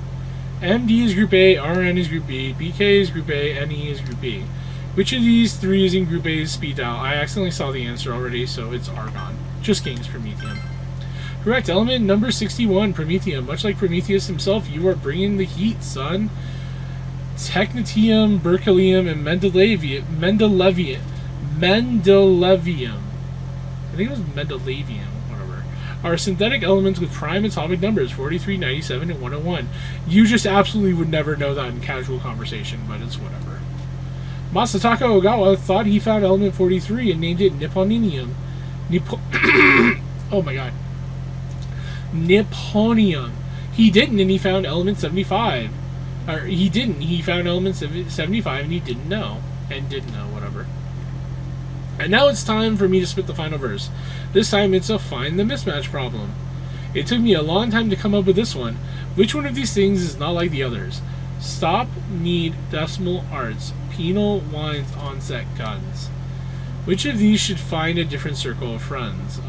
MD is Group A, RN is Group B, BK is Group A, NE is Group B. Which of these three is in Group A's speed dial? I accidentally saw the answer already, so it's Argon. Just kidding, it's Promethium. Correct element number 61, Promethium. Much like Prometheus himself, you are bringing the heat, son. Technetium, Berkelium, and Mendelevium. I think it was Mendelevium, whatever. Are synthetic elements with prime atomic numbers 43, 97, and 101. You just absolutely would never know that in casual conversation, but it's whatever. Masataka Ogawa thought he found element 43 and named it Nipponium. Oh my god. Nipponium. He didn't, and he found element 75. Or he didn't. He found element 75, and he didn't know. And didn't know, whatever. And now it's time for me to spit the final verse. This time it's a find the mismatch problem. It took me a long time to come up with this one. Which one of these things is not like the others? Stop, need, decimal arts, penal, wines, onset, guns. Which of these should find a different circle of friends?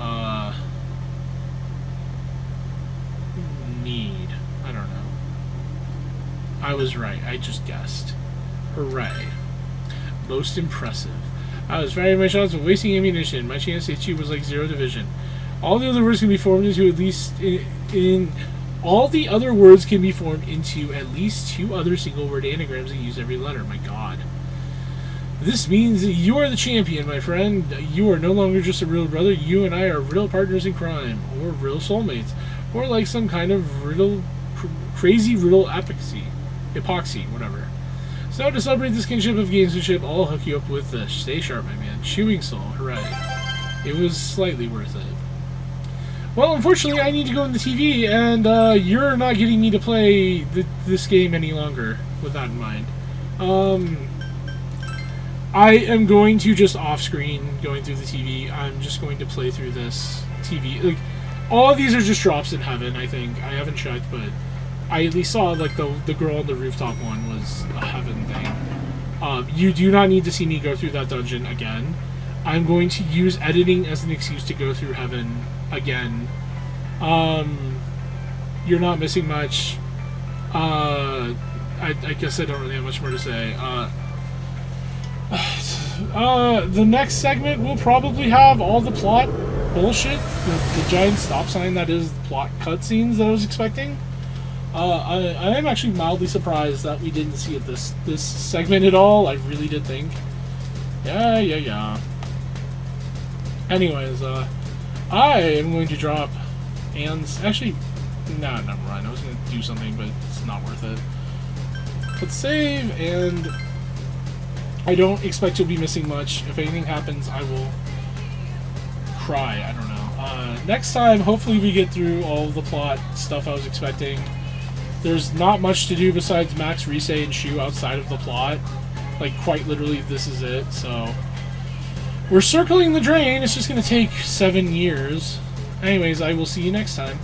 Need. I don't know. I was right. I just guessed. Hooray. Most impressive. I was firing my shots with wasting ammunition. My chance to hit you was like 0 division. All the other words can be formed into at least all the other words can be formed into at least 2 other single word anagrams that use every letter. My god. This means that you are the champion, my friend. You are no longer just a real brother. You and I are real partners in crime, or real soulmates, or like some kind of crazy riddle epoxy, whatever. So to celebrate this kinship of gamesmanship, I'll hook you up with this. Stay sharp, my man. Chewing Soul, hooray. It was slightly worth it. Well, unfortunately, I need to go in the TV, and you're not getting me to play this game any longer, with that in mind. I am going to just off-screen, going through the TV, I'm just going to play through this TV. Like, all of these are just drops in heaven, I think. I haven't checked, but I at least saw, like, the girl on the rooftop one was a heaven thing. You do not need to see me go through that dungeon again. I'm going to use editing as an excuse to go through heaven again. You're not missing much. I guess I don't really have much more to say. The next segment will probably have all the plot bullshit, the giant stop sign that is plot cutscenes that I was expecting. I am actually mildly surprised that we didn't see it this segment at all. I really did think. Yeah. Anyways, I am going to drop Anne's... Actually, no, never mind. I was going to do something, but it's not worth it. Let's save, and I don't expect you'll be missing much. If anything happens, I will cry. I don't know. Next time, hopefully we get through all of the plot stuff I was expecting. There's not much to do besides Max, Rise, and Shu outside of the plot. Like, quite literally, this is it, so... We're circling the drain. It's just going to take 7 years. Anyways, I will see you next time.